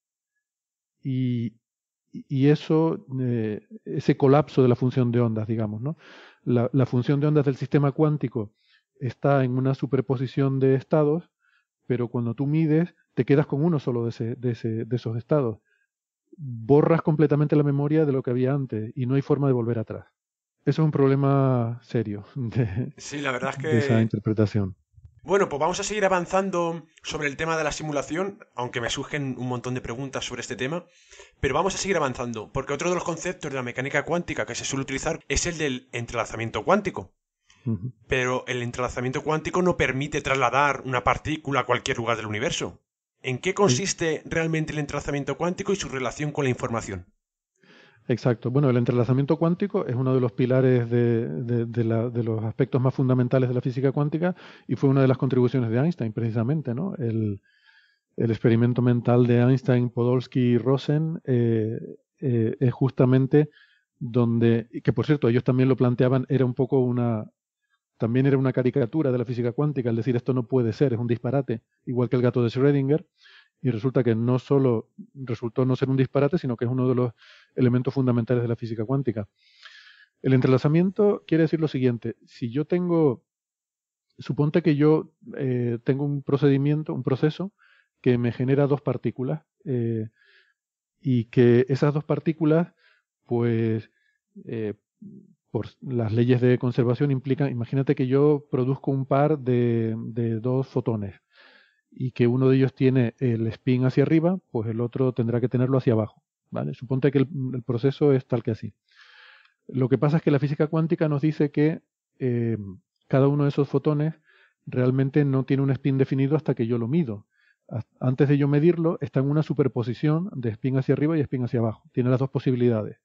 Y eso, ese colapso de la función de ondas, digamos, ¿no? La función de ondas del sistema cuántico está en una superposición de estados, pero cuando tú mides, te quedas con uno solo de esos estados. Borras completamente la memoria de lo que había antes y no hay forma de volver atrás. Eso es un problema serio
Sí, la verdad es
de esa
que...
interpretación.
Bueno, pues vamos a seguir avanzando sobre el tema de la simulación, aunque me surgen un montón de preguntas sobre este tema, pero vamos a seguir avanzando, porque otro de los conceptos de la mecánica cuántica que se suele utilizar es el del entrelazamiento cuántico.
Uh-huh.
Pero el entrelazamiento cuántico no permite trasladar una partícula a cualquier lugar del universo. ¿En qué consiste realmente el entrelazamiento cuántico y su relación con la información?
Exacto. Bueno, el entrelazamiento cuántico es uno de los pilares de los aspectos más fundamentales de la física cuántica y fue una de las contribuciones de Einstein, precisamente, ¿no? El experimento mental de Einstein, Podolsky y Rosen es justamente donde, que por cierto, ellos también lo planteaban, también era una caricatura de la física cuántica, el decir esto no puede ser, es un disparate, igual que el gato de Schrödinger. Y resulta que no solo resultó no ser un disparate, sino que es uno de los elementos fundamentales de la física cuántica. El entrelazamiento quiere decir lo siguiente: si yo suponte que yo tengo un proceso que me genera dos partículas y que esas dos partículas, pues, por las leyes de conservación implican, imagínate que yo produzco un par de dos fotones y que uno de ellos tiene el spin hacia arriba, pues el otro tendrá que tenerlo hacia abajo, ¿vale? Suponte que el proceso es tal que así. Lo que pasa es que la física cuántica nos dice que cada uno de esos fotones realmente no tiene un spin definido hasta que yo lo mido. Antes de yo medirlo, está en una superposición de spin hacia arriba y spin hacia abajo. Tiene las dos posibilidades,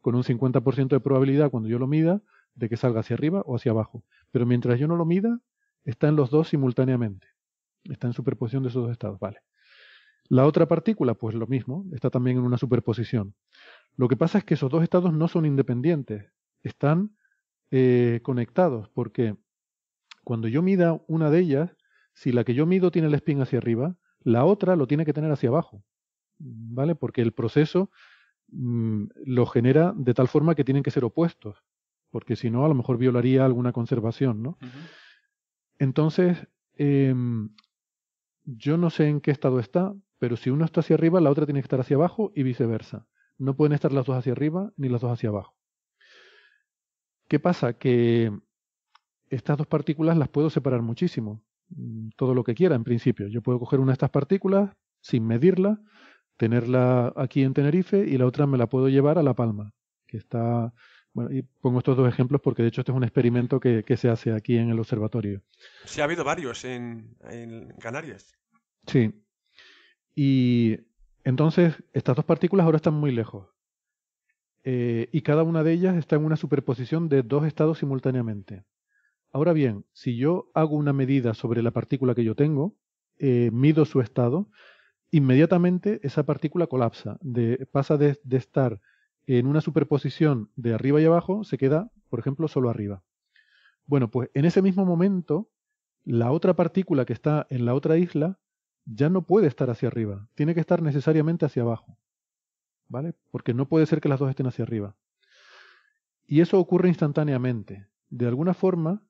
con un 50% de probabilidad cuando yo lo mida de que salga hacia arriba o hacia abajo. Pero mientras yo no lo mida, está en los dos simultáneamente. Está en superposición de esos dos estados, vale. La otra partícula, pues lo mismo, está también en una superposición. Lo que pasa es que esos dos estados no son independientes, están conectados, porque cuando yo mida una de ellas, si la que yo mido tiene el spin hacia arriba, la otra lo tiene que tener hacia abajo, ¿vale? Porque el proceso lo genera de tal forma que tienen que ser opuestos, porque si no, a lo mejor violaría alguna conservación, ¿no?
Uh-huh.
Entonces, yo no sé en qué estado está, pero si uno está hacia arriba, la otra tiene que estar hacia abajo y viceversa. No pueden estar las dos hacia arriba ni las dos hacia abajo. ¿Qué pasa? Que estas dos partículas las puedo separar muchísimo, todo lo que quiera en principio. Yo puedo coger una de estas partículas sin medirla, tenerla aquí en Tenerife y la otra me la puedo llevar a La Palma, que está... Bueno, y pongo estos dos ejemplos porque de hecho este es un experimento que se hace aquí en el observatorio.
Sí, ha habido varios en Canarias.
Sí. Y entonces estas dos partículas ahora están muy lejos. Y cada una de ellas está en una superposición de dos estados simultáneamente. Ahora bien, si yo hago una medida sobre la partícula que yo tengo, mido su estado, inmediatamente esa partícula colapsa, pasa de estar en una superposición de arriba y abajo, se queda, por ejemplo, solo arriba. Bueno, pues en ese mismo momento, la otra partícula que está en la otra isla ya no puede estar hacia arriba, tiene que estar necesariamente hacia abajo, ¿vale? Porque no puede ser que las dos estén hacia arriba. Y eso ocurre instantáneamente. De alguna forma,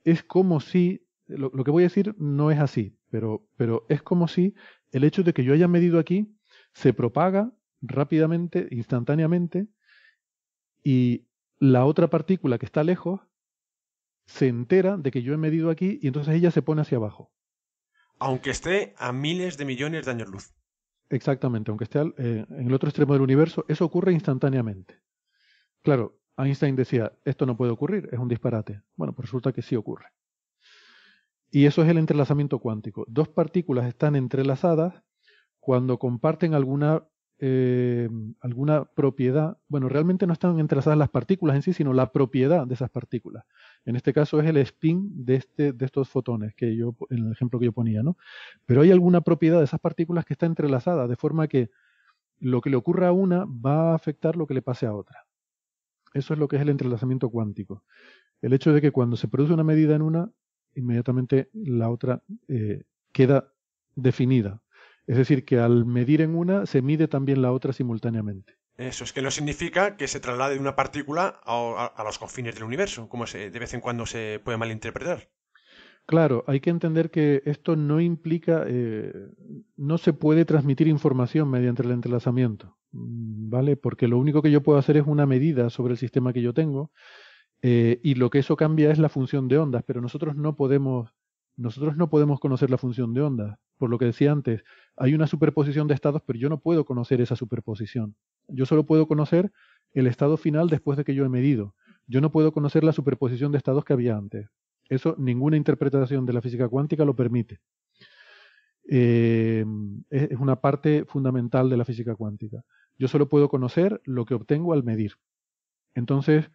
es como si, lo que voy a decir no es así, pero es como si el hecho de que yo haya medido aquí se propaga rápidamente, instantáneamente, y la otra partícula que está lejos se entera de que yo he medido aquí y entonces ella se pone hacia abajo.
Aunque esté a miles de millones de años luz.
Exactamente, aunque esté en el otro extremo del universo, eso ocurre instantáneamente. Claro, Einstein decía, esto no puede ocurrir, es un disparate. Bueno, pues resulta que sí ocurre. Y eso es el entrelazamiento cuántico. Dos partículas están entrelazadas cuando comparten alguna propiedad. Bueno, realmente no están entrelazadas las partículas en sí, sino la propiedad de esas partículas. En este caso es el spin de estos fotones, en el ejemplo que yo ponía, ¿no? Pero hay alguna propiedad de esas partículas que está entrelazada, de forma que lo que le ocurra a una va a afectar lo que le pase a otra. Eso es lo que es el entrelazamiento cuántico. El hecho de que cuando se produce una medida en una, inmediatamente la otra queda definida. Es decir, que al medir en una, se mide también la otra simultáneamente.
Eso es que no significa que se traslade de una partícula a los confines del universo, como de vez en cuando se puede malinterpretar.
Claro, hay que entender que esto no implica, no se puede transmitir información mediante el entrelazamiento, ¿vale? Porque lo único que yo puedo hacer es una medida sobre el sistema que yo tengo, y lo que eso cambia es la función de ondas, pero nosotros no podemos conocer la función de ondas. Por lo que decía antes, hay una superposición de estados, pero yo no puedo conocer esa superposición. Yo solo puedo conocer el estado final después de que yo he medido. Yo no puedo conocer la superposición de estados que había antes. Eso ninguna interpretación de la física cuántica lo permite. Es una parte fundamental de la física cuántica. Yo solo puedo conocer lo que obtengo al medir. Entonces,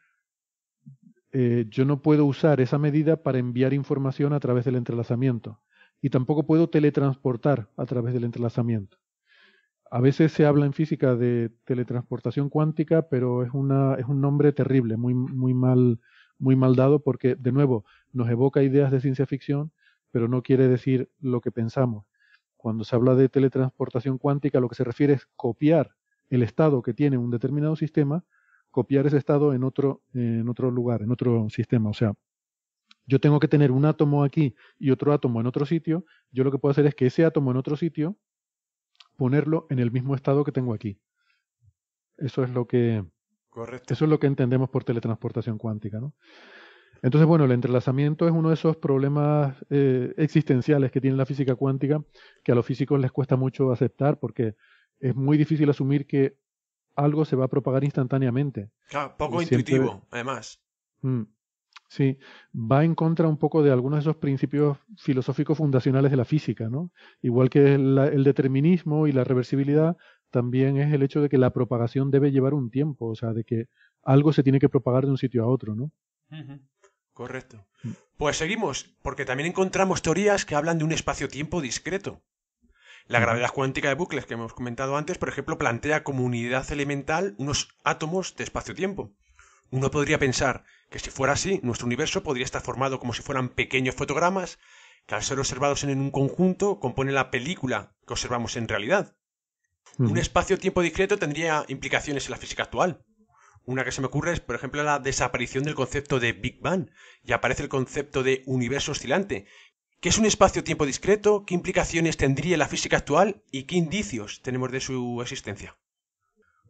yo no puedo usar esa medida para enviar información a través del entrelazamiento. Y tampoco puedo teletransportar a través del entrelazamiento. A veces se habla en física de teletransportación cuántica, pero es un nombre terrible, muy mal dado, porque, de nuevo, nos evoca ideas de ciencia ficción, pero no quiere decir lo que pensamos. Cuando se habla de teletransportación cuántica, lo que se refiere es copiar el estado que tiene un determinado sistema, copiar ese estado en otro lugar, en otro sistema. O sea, yo tengo que tener un átomo aquí y otro átomo en otro sitio. Yo lo que puedo hacer es que ese átomo en otro sitio, ponerlo en el mismo estado que tengo aquí. Eso es lo que,
Correcto.
eso es lo que entendemos por teletransportación cuántica, ¿no? Entonces, bueno, el entrelazamiento es uno de esos problemas existenciales que tiene la física cuántica, que a los físicos les cuesta mucho aceptar, porque es muy difícil asumir que algo se va a propagar instantáneamente.
Claro, poco
Siempre,
intuitivo, además.
sí, va en contra un poco de algunos de esos principios filosóficos fundacionales de la física, ¿no? Igual que el determinismo y la reversibilidad, también es el hecho de que la propagación debe llevar un tiempo, o sea, de que algo se tiene que propagar de un sitio a otro, ¿no?
Correcto. Pues seguimos, porque también encontramos teorías que hablan de un espacio-tiempo discreto. La gravedad cuántica de bucles que hemos comentado antes, por ejemplo, plantea como unidad elemental unos átomos de espacio-tiempo. Uno podría pensar que si fuera así, nuestro universo podría estar formado como si fueran pequeños fotogramas que al ser observados en un conjunto componen la película que observamos en realidad. Un espacio-tiempo discreto tendría implicaciones en la física actual. Una que se me ocurre es, por ejemplo, la desaparición del concepto de Big Bang y aparece el concepto de universo oscilante. ¿Qué es un espacio-tiempo discreto? ¿Qué implicaciones tendría en la física actual? ¿Y qué indicios tenemos de su existencia?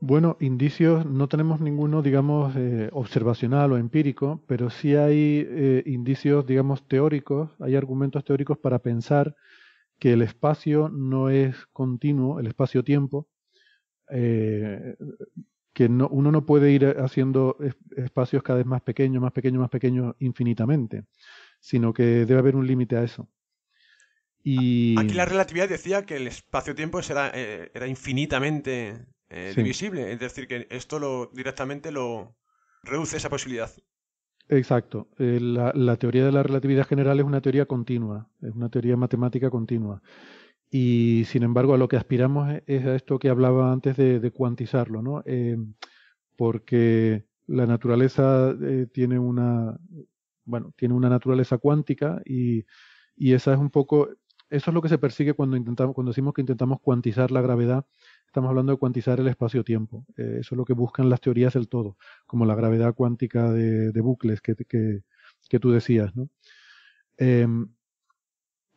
Bueno, indicios no tenemos ninguno, digamos, observacional o empírico, pero sí hay indicios, digamos, teóricos, hay argumentos teóricos para pensar que el espacio no es continuo, el espacio-tiempo, que uno no puede ir haciendo espacios cada vez más pequeños, más pequeños, más pequeños infinitamente, sino que debe haber un límite a eso. Y
aquí la relatividad decía que el espacio-tiempo era infinitamente divisible, es decir, que esto directamente lo reduce esa posibilidad.
Exacto. La teoría de la relatividad general es una teoría continua, es una teoría matemática continua. Y sin embargo, a lo que aspiramos es a esto que hablaba antes de cuantizarlo, ¿no? Porque la naturaleza tiene una naturaleza cuántica y esa es un poco, eso es lo que se persigue cuando decimos que intentamos cuantizar la gravedad. Estamos hablando de cuantizar el espacio-tiempo. Eso es lo que buscan las teorías del todo, como la gravedad cuántica de bucles que tú decías, ¿no?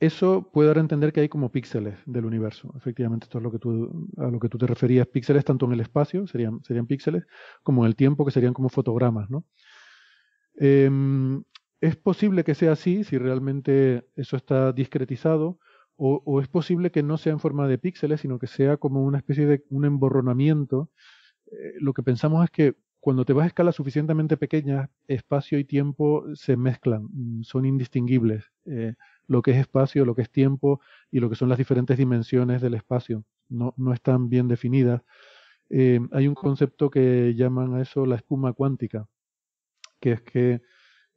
Eso puede dar a entender que hay como píxeles del universo. Efectivamente, esto es a lo que tú te referías. Píxeles tanto en el espacio, serían píxeles, como en el tiempo, que serían como fotogramas, ¿no? Es posible que sea así, si realmente eso está discretizado, o es posible que no sea en forma de píxeles, sino que sea como una especie de un emborronamiento. Lo que pensamos es que cuando te vas a escalas suficientemente pequeñas, espacio y tiempo se mezclan, son indistinguibles. Lo que es espacio, lo que es tiempo y lo que son las diferentes dimensiones del espacio no están bien definidas. Hay un concepto que llaman a eso la espuma cuántica, que es que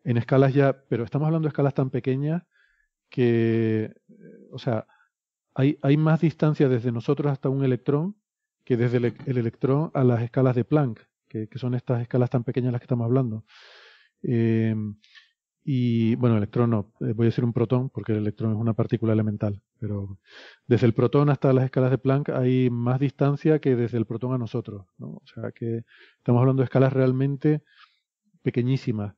en escalas ya, pero estamos hablando de escalas tan pequeñas que, o sea, hay más distancia desde nosotros hasta un electrón que desde el electrón a las escalas de Planck, que son estas escalas tan pequeñas de las que estamos hablando. Eh, y bueno, electrón no, voy a decir un protón porque el electrón es una partícula elemental, pero desde el protón hasta las escalas de Planck hay más distancia que desde el protón a nosotros, ¿no? O sea que estamos hablando de escalas realmente pequeñísimas.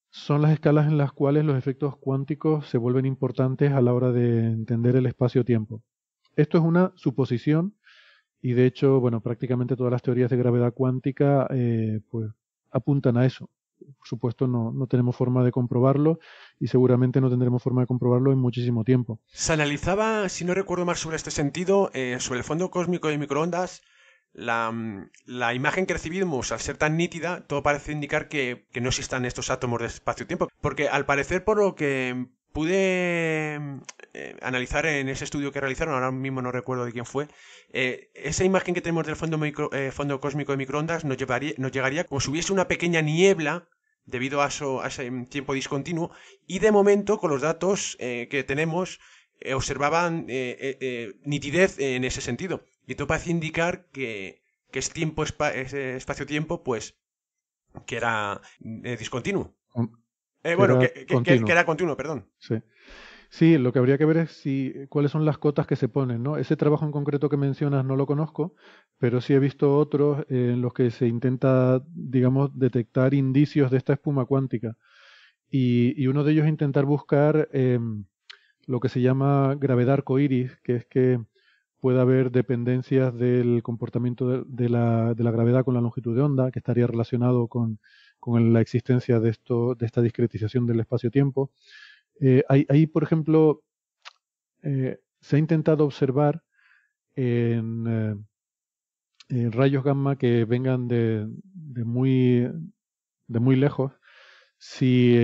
Son las escalas en las cuales los efectos cuánticos se vuelven importantes a la hora de entender el espacio-tiempo. Esto es una suposición y de hecho, bueno, prácticamente todas las teorías de gravedad cuántica pues apuntan a eso. Por supuesto, no tenemos forma de comprobarlo y seguramente no tendremos forma de comprobarlo en muchísimo tiempo.
Se analizaba, si no recuerdo mal sobre este sentido, sobre el fondo cósmico de microondas, la imagen que recibimos, al ser tan nítida, todo parece indicar que no existan estos átomos de espacio-tiempo. Porque al parecer, por lo que pude analizar en ese estudio que realizaron, ahora mismo no recuerdo de quién fue, esa imagen que tenemos del fondo cósmico de microondas nos llegaría como si hubiese una pequeña niebla debido a ese tiempo discontinuo, y de momento, con los datos que tenemos, observaban nitidez en ese sentido. Y todo parece indicar que es espacio-tiempo, pues, que era discontinuo. Bueno, que era continuo, perdón.
Sí. Sí, lo que habría que ver es cuáles son las cotas que se ponen, ¿no? Ese trabajo en concreto que mencionas no lo conozco, pero sí he visto otros en los que se intenta, digamos, detectar indicios de esta espuma cuántica. Y uno de ellos es intentar buscar lo que se llama gravedad arcoíris, que es que puede haber dependencias del comportamiento de la gravedad con la longitud de onda, que estaría relacionado con la existencia de esta discretización del espacio-tiempo. Hay, por ejemplo, se ha intentado observar en rayos gamma que vengan de muy lejos, si,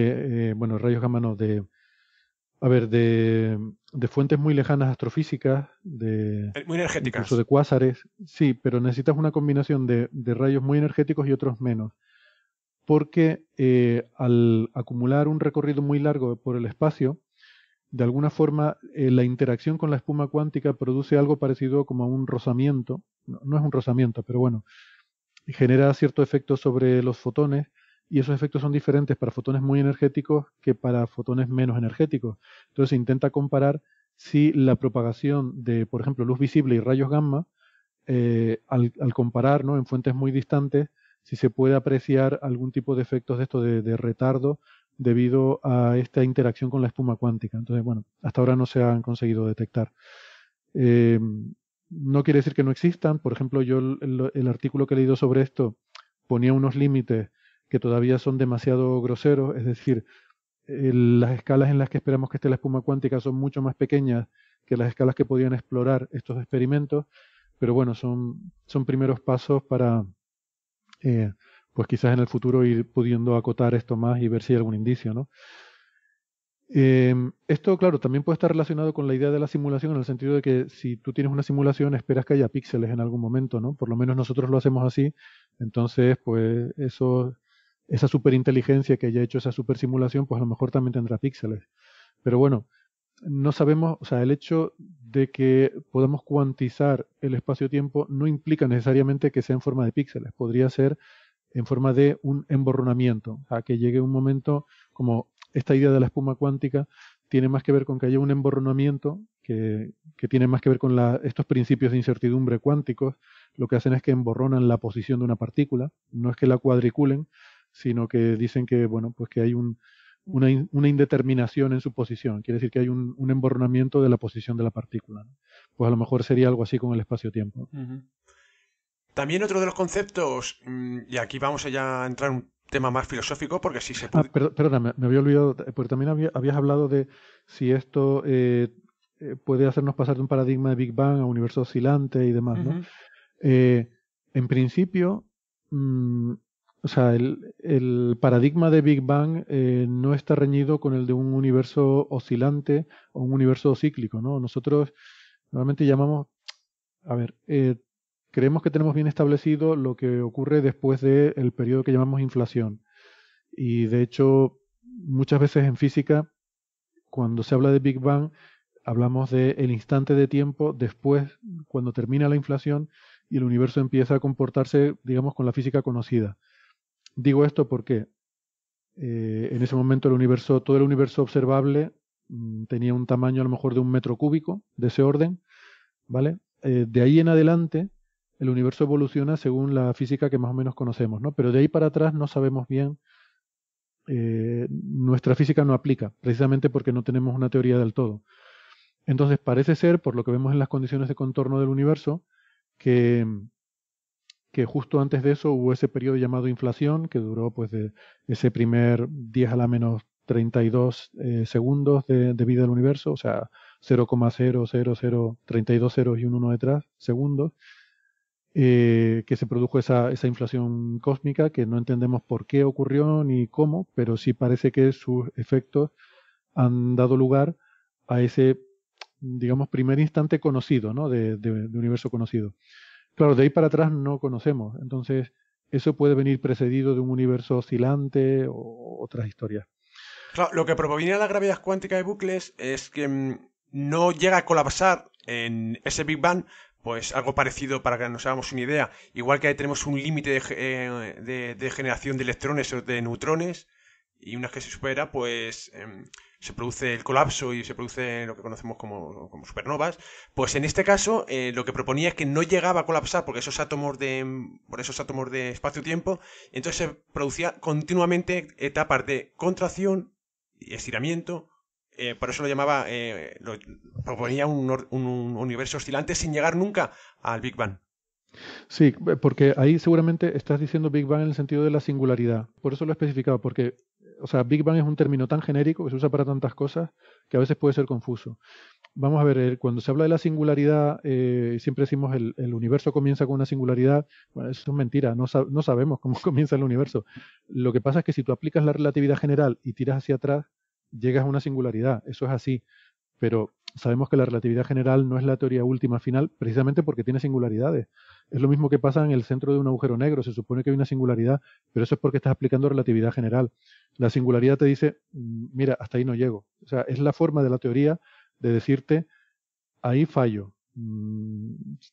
bueno, rayos gamma no, de fuentes muy lejanas astrofísicas,
muy energéticas.
Incluso de cuásares, sí, pero necesitas una combinación de rayos muy energéticos y otros menos. Porque al acumular un recorrido muy largo por el espacio, de alguna forma la interacción con la espuma cuántica produce algo parecido como a un rozamiento. No es un rozamiento, pero bueno, genera cierto efecto sobre los fotones, y esos efectos son diferentes para fotones muy energéticos que para fotones menos energéticos. Entonces se intenta comparar si la propagación de, por ejemplo, luz visible y rayos gamma, al comparar, ¿no?, en fuentes muy distantes, si se puede apreciar algún tipo de efectos de esto de retardo debido a esta interacción con la espuma cuántica. Entonces, bueno, hasta ahora no se han conseguido detectar. No quiere decir que no existan. Por ejemplo, yo el artículo que he leído sobre esto ponía unos límites que todavía son demasiado groseros, es decir, las escalas en las que esperamos que esté la espuma cuántica son mucho más pequeñas que las escalas que podían explorar estos experimentos, pero bueno, son primeros pasos para, pues quizás en el futuro ir pudiendo acotar esto más y ver si hay algún indicio, ¿no? Esto, claro, también puede estar relacionado con la idea de la simulación, en el sentido de que si tú tienes una simulación esperas que haya píxeles en algún momento, ¿no? Por lo menos nosotros lo hacemos así. Entonces, pues esa superinteligencia que haya hecho esa supersimulación, pues a lo mejor también tendrá píxeles. Pero bueno, no sabemos, o sea, el hecho de que podamos cuantizar el espacio-tiempo no implica necesariamente que sea en forma de píxeles. Podría ser en forma de un emborronamiento, o sea, que llegue un momento como esta idea de la espuma cuántica tiene más que ver con que haya un emborronamiento que tiene más que ver con estos principios de incertidumbre cuánticos. Lo que hacen es que emborronan la posición de una partícula, no es que la cuadriculen, sino que dicen que, bueno, pues que hay un una indeterminación en su posición. Quiere decir que hay un emborronamiento de la posición de la partícula, ¿no? Pues a lo mejor sería algo así con el espacio-tiempo.
También otro de los conceptos, y aquí vamos a entrar en un tema más filosófico, porque si se puede...
Perdona, me había olvidado, porque también habías hablado de si esto puede hacernos pasar de un paradigma de Big Bang a universo oscilante y demás, ¿no? En principio, o sea, el paradigma de Big Bang no está reñido con el de un universo oscilante o un universo cíclico, ¿no? Nosotros normalmente llamamos, creemos que tenemos bien establecido lo que ocurre después del periodo que llamamos inflación. Y de hecho, muchas veces en física, cuando se habla de Big Bang, hablamos del instante de tiempo después, cuando termina la inflación y el universo empieza a comportarse, digamos, con la física conocida. Digo esto porque en ese momento todo el universo observable tenía un tamaño a lo mejor de 1 metro cúbico, de ese orden, ¿vale? De ahí en adelante, el universo evoluciona según la física que más o menos conocemos, ¿no? Pero de ahí para atrás no sabemos bien, nuestra física no aplica, precisamente porque no tenemos una teoría del todo. Entonces parece ser, por lo que vemos en las condiciones de contorno del universo, que justo antes de eso hubo ese periodo llamado inflación, que duró pues de ese primer 10 a la menos 32 segundos de vida del universo, o sea, 0,00032 ceros y un 1 detrás, segundos, que se produjo esa inflación cósmica, que no entendemos por qué ocurrió ni cómo, pero sí parece que sus efectos han dado lugar a ese, digamos, primer instante conocido, ¿no? de universo conocido. Claro, de ahí para atrás no conocemos, entonces eso puede venir precedido de un universo oscilante o otras historias.
Claro, lo que propone la gravedad cuántica de bucles es que no llega a colapsar en ese Big Bang, pues algo parecido para que nos hagamos una idea. Igual que ahí tenemos un límite de generación de electrones o de neutrones, y una vez que se supera, pues se produce el colapso y se produce lo que conocemos como supernovas. Pues en este caso, lo que proponía es que no llegaba a colapsar por esos átomos de espacio-tiempo, entonces se producía continuamente etapas de contracción y estiramiento. Por eso lo llamaba, proponía un universo oscilante sin llegar nunca al Big Bang.
Sí, porque ahí seguramente estás diciendo Big Bang en el sentido de la singularidad. Por eso lo he especificado, porque, o sea, Big Bang es un término tan genérico que se usa para tantas cosas que a veces puede ser confuso. Vamos a ver, cuando se habla de la singularidad, siempre decimos el universo comienza con una singularidad. Bueno, eso es mentira, no sabemos cómo comienza el universo. Lo que pasa es que si tú aplicas la relatividad general y tiras hacia atrás, llegas a una singularidad. Eso es así. Pero sabemos que la relatividad general no es la teoría última final precisamente porque tiene singularidades. Es lo mismo que pasa en el centro de un agujero negro. Se supone que hay una singularidad, pero eso es porque estás aplicando relatividad general. La singularidad te dice, mira, hasta ahí no llego. O sea, es la forma de la teoría de decirte, ahí fallo.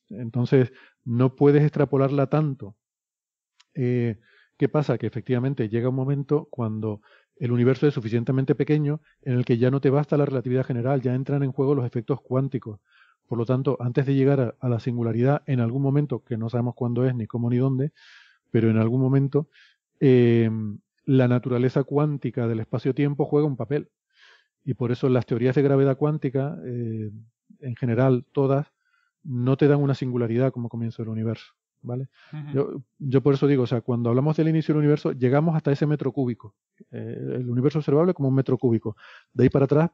Entonces, no puedes extrapolarla tanto. ¿Qué pasa? Que efectivamente llega un momento cuando el universo es suficientemente pequeño en el que ya no te basta la relatividad general, ya entran en juego los efectos cuánticos. Por lo tanto, antes de llegar a la singularidad, en algún momento, que no sabemos cuándo es, ni cómo, ni dónde, pero en algún momento, la naturaleza cuántica del espacio-tiempo juega un papel. Y por eso las teorías de gravedad cuántica, en general todas, no te dan una singularidad como comienzo del universo. ¿Vale? Yo por eso digo, o sea, cuando hablamos del inicio del universo, llegamos hasta ese metro cúbico. El universo observable como un metro cúbico. De ahí para atrás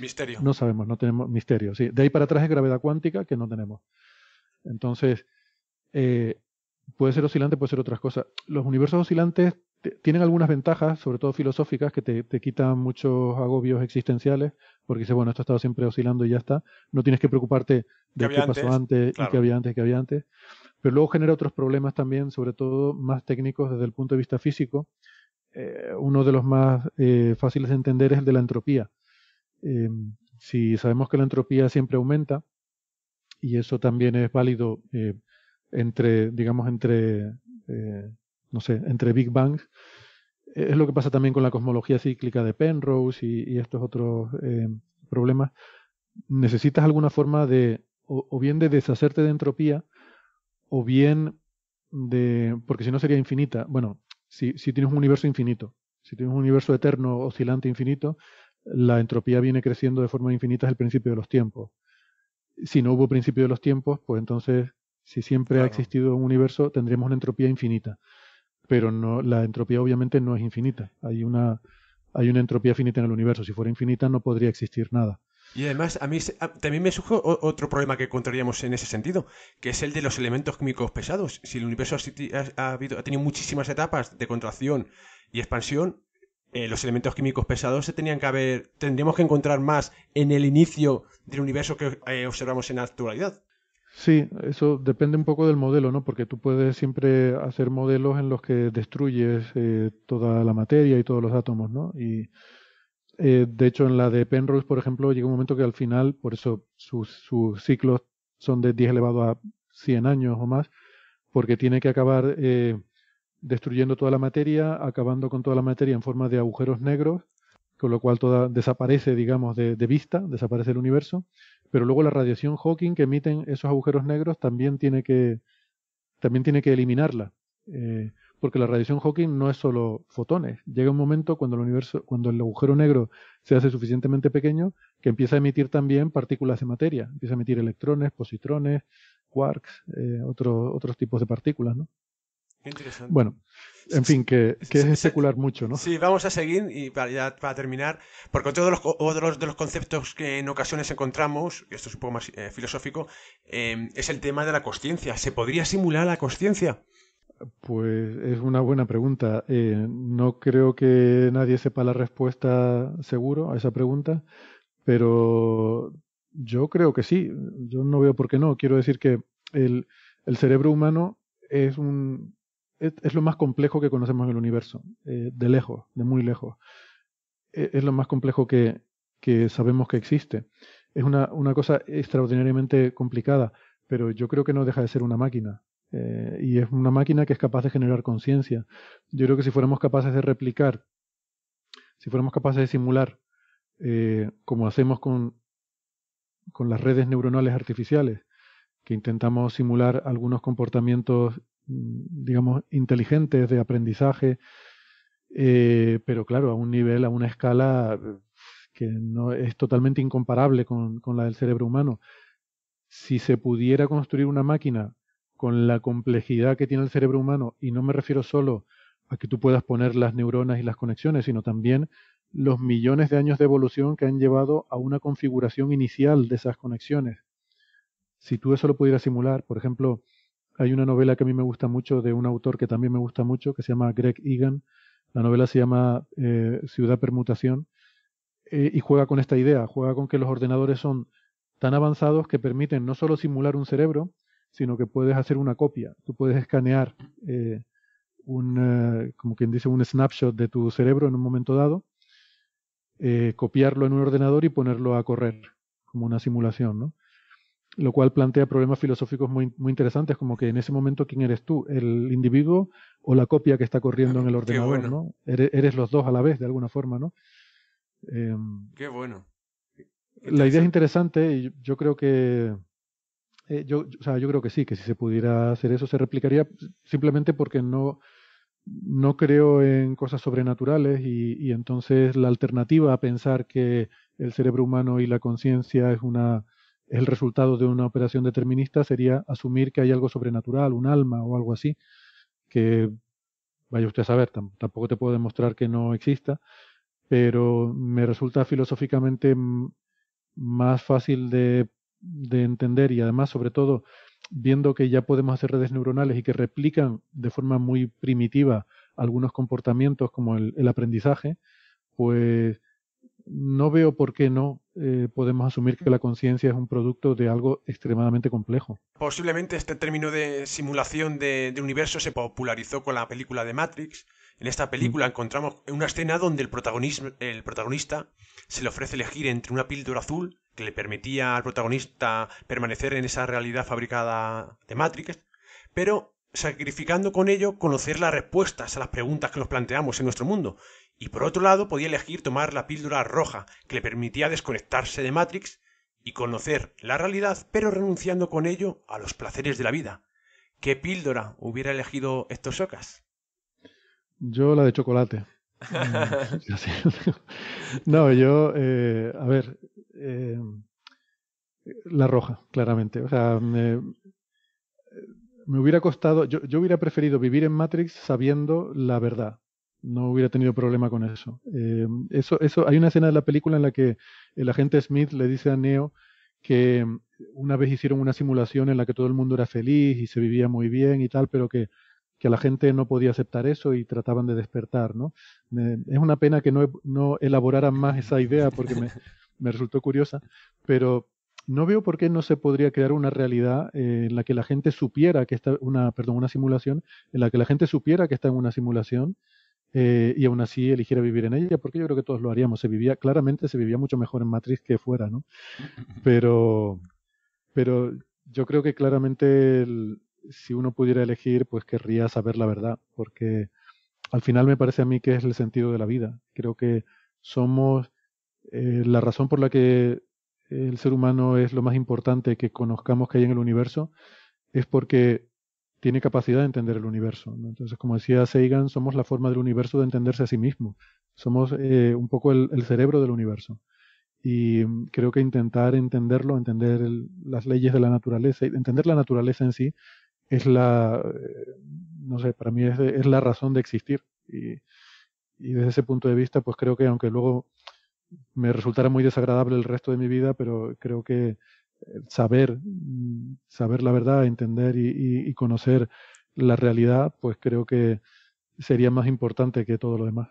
Misterio.
No sabemos, no tenemos misterio. Sí. De ahí para atrás es gravedad cuántica que no tenemos. Entonces, puede ser oscilante, puede ser otras cosas. Los universos oscilantes tienen algunas ventajas, sobre todo filosóficas, que te quitan muchos agobios existenciales, porque dices, bueno, esto ha estado siempre oscilando y ya está. No tienes que preocuparte de qué pasó antes, claro, y qué había antes, qué había antes. Pero luego genera otros problemas también, sobre todo más técnicos desde el punto de vista físico. Uno de los más fáciles de entender es el de la entropía. Si sabemos que la entropía siempre aumenta, y eso también es válido entre Big Bangs, es lo que pasa también con la cosmología cíclica de Penrose y estos otros problemas. Necesitas alguna forma de, o bien de deshacerte de entropía, o bien porque si no sería infinita. Bueno, si tienes un universo infinito. Si tienes un universo eterno, oscilante, infinito, la entropía viene creciendo de forma infinita desde el principio de los tiempos. Si no hubo principio de los tiempos, pues entonces, si siempre ha
Claro.
existido un universo, tendríamos una entropía infinita. Pero no, la entropía obviamente no es infinita. Hay una entropía finita en el universo. Si fuera infinita, no podría existir nada.
Y además, a mí también me surge otro problema que encontraríamos en ese sentido, que es el de los elementos químicos pesados. Si el universo ha tenido muchísimas etapas de contracción y expansión, los elementos químicos pesados tendríamos que encontrar más en el inicio del universo que observamos en la actualidad.
Sí, eso depende un poco del modelo, ¿no? Porque tú puedes siempre hacer modelos en los que destruyes toda la materia y todos los átomos, ¿no? Y de hecho, en la de Penrose, por ejemplo, llega un momento que al final, por eso sus ciclos son de 10 elevado a 100 años o más, porque tiene que acabar destruyendo toda la materia, acabando con toda la materia en forma de agujeros negros, con lo cual toda desaparece, digamos, de vista, desaparece el universo, pero luego la radiación Hawking que emiten esos agujeros negros también tiene que eliminarla. Porque la radiación Hawking no es solo fotones. Llega un momento cuando el agujero negro se hace suficientemente pequeño que empieza a emitir también partículas de materia. Empieza a emitir electrones, positrones, quarks, otros tipos de partículas, ¿no?
Qué interesante.
Bueno, en fin, que es especular mucho, ¿no?
Sí, vamos a seguir y para terminar, porque otro de los conceptos que en ocasiones encontramos, y esto es un poco más filosófico, es el tema de la consciencia. ¿Se podría simular la consciencia?
Pues es una buena pregunta. No creo que nadie sepa la respuesta seguro a esa pregunta, pero yo creo que sí. Yo no veo por qué no. Quiero decir que el cerebro humano es lo más complejo que conocemos en el universo, de lejos, de muy lejos. Es lo más complejo que sabemos que existe. Es una cosa extraordinariamente complicada, pero yo creo que no deja de ser una máquina. Y es una máquina que es capaz de generar conciencia. Yo creo que si fuéramos capaces de replicar, si fuéramos capaces de simular, como hacemos con las redes neuronales artificiales, que intentamos simular algunos comportamientos, digamos, inteligentes de aprendizaje, pero claro, a un nivel, a una escala que no es totalmente incomparable con la del cerebro humano. Si se pudiera construir una máquina con la complejidad que tiene el cerebro humano, y no me refiero solo a que tú puedas poner las neuronas y las conexiones, sino también los millones de años de evolución que han llevado a una configuración inicial de esas conexiones. Si tú eso lo pudieras simular, por ejemplo, hay una novela que a mí me gusta mucho de un autor que también me gusta mucho, que se llama Greg Egan. La novela se llama Ciudad Permutación, y juega con esta idea, juega con que los ordenadores son tan avanzados que permiten no solo simular un cerebro, sino que puedes hacer una copia. Tú puedes escanear como quien dice, un snapshot de tu cerebro en un momento dado, copiarlo en un ordenador y ponerlo a correr, como una simulación, ¿no? Lo cual plantea problemas filosóficos muy, muy interesantes, como que en ese momento, ¿quién eres tú? ¿El individuo o la copia que está corriendo en el ordenador?
Qué bueno.
¿No? Eres los dos a la vez, de alguna forma, ¿no?
Qué bueno.
La idea es interesante y yo creo que yo creo que sí, que si se pudiera hacer eso se replicaría, simplemente porque no creo en cosas sobrenaturales, y entonces la alternativa a pensar que el cerebro humano y la conciencia es el resultado de una operación determinista sería asumir que hay algo sobrenatural, un alma o algo así, que vaya usted a saber, tampoco te puedo demostrar que no exista, pero me resulta filosóficamente más fácil de entender, y además, sobre todo, viendo que ya podemos hacer redes neuronales y que replican de forma muy primitiva algunos comportamientos como el aprendizaje, pues no veo por qué no podemos asumir que la conciencia es un producto de algo extremadamente complejo.
Posiblemente este término de simulación de universo se popularizó con la película de Matrix. En esta película encontramos una escena donde el protagonista se le ofrece elegir entre una píldora azul que le permitía al protagonista permanecer en esa realidad fabricada de Matrix, pero sacrificando con ello conocer las respuestas a las preguntas que nos planteamos en nuestro mundo. Y por otro lado podía elegir tomar la píldora roja que le permitía desconectarse de Matrix y conocer la realidad, pero renunciando con ello a los placeres de la vida. ¿Qué píldora hubiera elegido Héctor Socas?
Yo la de chocolate. No, yo, a ver, la roja, claramente. O sea, me hubiera costado, yo hubiera preferido vivir en Matrix sabiendo la verdad. No hubiera tenido problema con eso. Hay una escena de la película en la que el agente Smith le dice a Neo que una vez hicieron una simulación en la que todo el mundo era feliz y se vivía muy bien y tal, pero que la gente no podía aceptar eso y trataban de despertar, ¿no? Es una pena que no elaboraran más esa idea porque me resultó curiosa, pero no veo por qué no se podría crear una realidad en la que la gente supiera que está una simulación en la que la gente supiera que está en una simulación y aún así eligiera vivir en ella, porque yo creo que todos lo haríamos. Claramente se vivía mucho mejor en Matrix que fuera, ¿no? Pero, pero yo creo que claramente si uno pudiera elegir, pues querría saber la verdad, porque al final me parece a mí que es el sentido de la vida. Creo que somos la razón por la que el ser humano es lo más importante que conozcamos que hay en el universo, es porque tiene capacidad de entender el universo, ¿no? Entonces, como decía Sagan, somos la forma del universo de entenderse a sí mismo. Somos un poco el cerebro del universo. Y creo que intentar entenderlo, entender las leyes de la naturaleza, y entender la naturaleza en sí, es no sé, para mí es la razón de existir. Y desde ese punto de vista, pues creo que aunque luego me resultara muy desagradable el resto de mi vida, pero creo que saber la verdad, entender y conocer la realidad, pues creo que sería más importante que todo lo demás.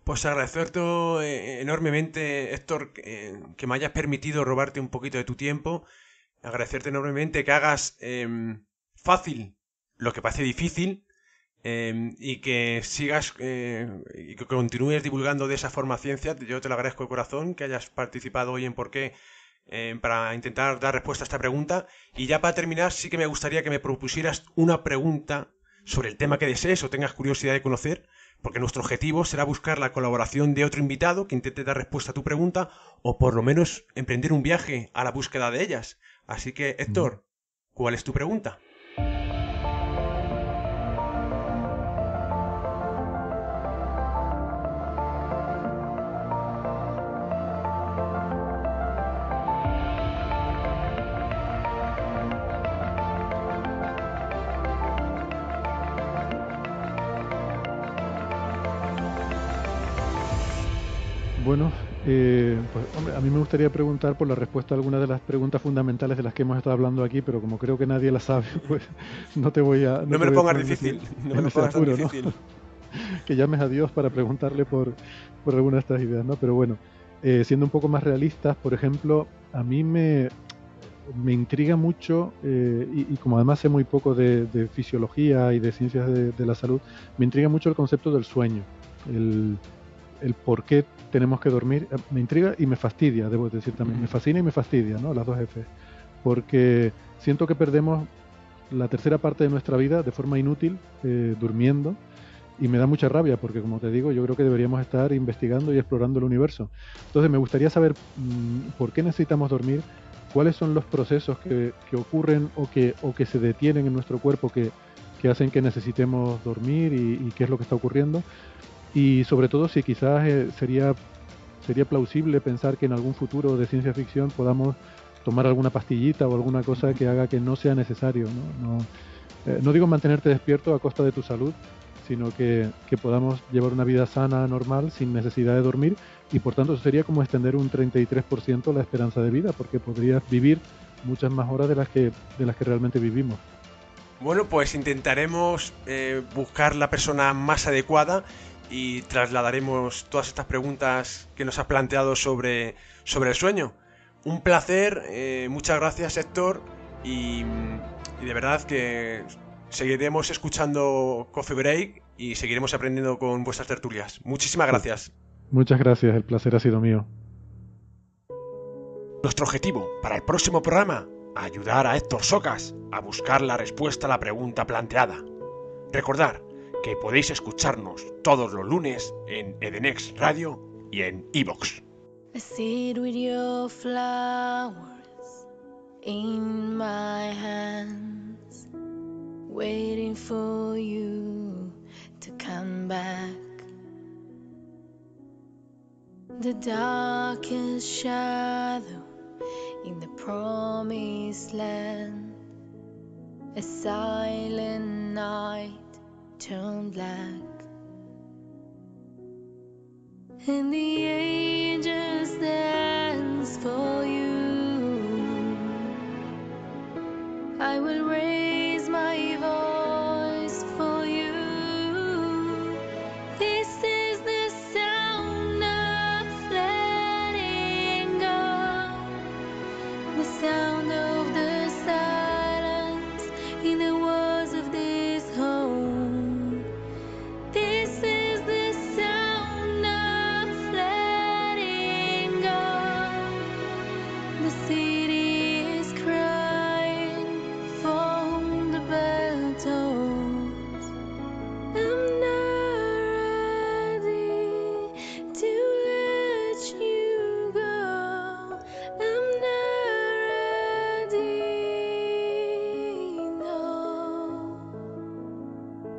Pues agradecerte enormemente, Héctor, que me hayas permitido robarte un poquito de tu tiempo. Agradecerte enormemente que hagas fácil lo que parece difícil, y que sigas y que continúes divulgando de esa forma ciencia. Yo te lo agradezco de corazón que hayas participado hoy en Por qué, para intentar dar respuesta a esta pregunta. Y ya para terminar, sí que me gustaría que me propusieras una pregunta sobre el tema que desees o tengas curiosidad de conocer, porque nuestro objetivo será buscar la colaboración de otro invitado que intente dar respuesta a tu pregunta o por lo menos emprender un viaje a la búsqueda de ellas. Así que,
Mm.
Héctor, ¿cuál es tu pregunta?
Bueno, pues hombre, a mí me gustaría preguntar por la respuesta a algunas de las preguntas fundamentales de las que hemos estado hablando aquí, pero como creo que nadie las sabe, pues
No
no
me
te
lo
voy a
pongas
poner
difícil, no me
en
lo
ese
pongas tan
apuro, ¿no?
difícil.
Que llames a Dios para preguntarle por alguna de estas ideas, ¿no? Pero bueno, siendo un poco más realistas, por ejemplo, a mí me intriga mucho, y como además sé muy poco de fisiología y de ciencias de la salud, me intriga mucho el concepto del sueño, el, el por qué tenemos que dormir. Me intriga y me fastidia, debo decir también. Me fascina y me fastidia, ¿no? Las dos F. Porque siento que perdemos la tercera parte de nuestra vida de forma inútil, durmiendo, y me da mucha rabia porque, como te digo, yo creo que deberíamos estar investigando y explorando el universo. Entonces me gustaría saber por qué necesitamos dormir, cuáles son los procesos que ocurren o que se detienen en nuestro cuerpo que hacen que necesitemos dormir y qué es lo que está ocurriendo. Y sobre todo si quizás sería plausible pensar que en algún futuro de ciencia ficción podamos tomar alguna pastillita o alguna cosa que haga que no sea necesario, ¿no? No digo mantenerte despierto a costa de tu salud, sino que podamos llevar una vida sana, normal, sin necesidad de dormir, y por tanto eso sería como extender un 33% la esperanza de vida, porque podrías vivir muchas más horas de las que realmente vivimos.
Bueno, pues intentaremos buscar la persona más adecuada y trasladaremos todas estas preguntas que nos has planteado sobre el sueño. Un placer, muchas gracias, Héctor, y de verdad que seguiremos escuchando Coffee Break y seguiremos aprendiendo con vuestras tertulias. Muchísimas
Pues
gracias.
muchas gracias, el placer ha sido mío.
Nuestro objetivo para el próximo programa: ayudar a Héctor Socas a buscar la respuesta a la pregunta planteada. Recordar que podéis escucharnos todos los lunes en Edenex Radio y en iVoox.
I sit with your flowers in my hands, waiting for you to come back. the darkest shadow in the promised land. A silent night turned black, and the angels dance for you. I will raise my voice for you. This is the sound of letting go, the sound of the silence in the walls of this home. This is the sound of letting go. The city is crying for whom the bell tolls. I'm not ready to let you go. I'm not ready, no.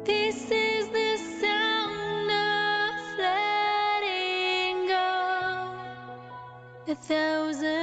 This is the sound of letting go. 1,000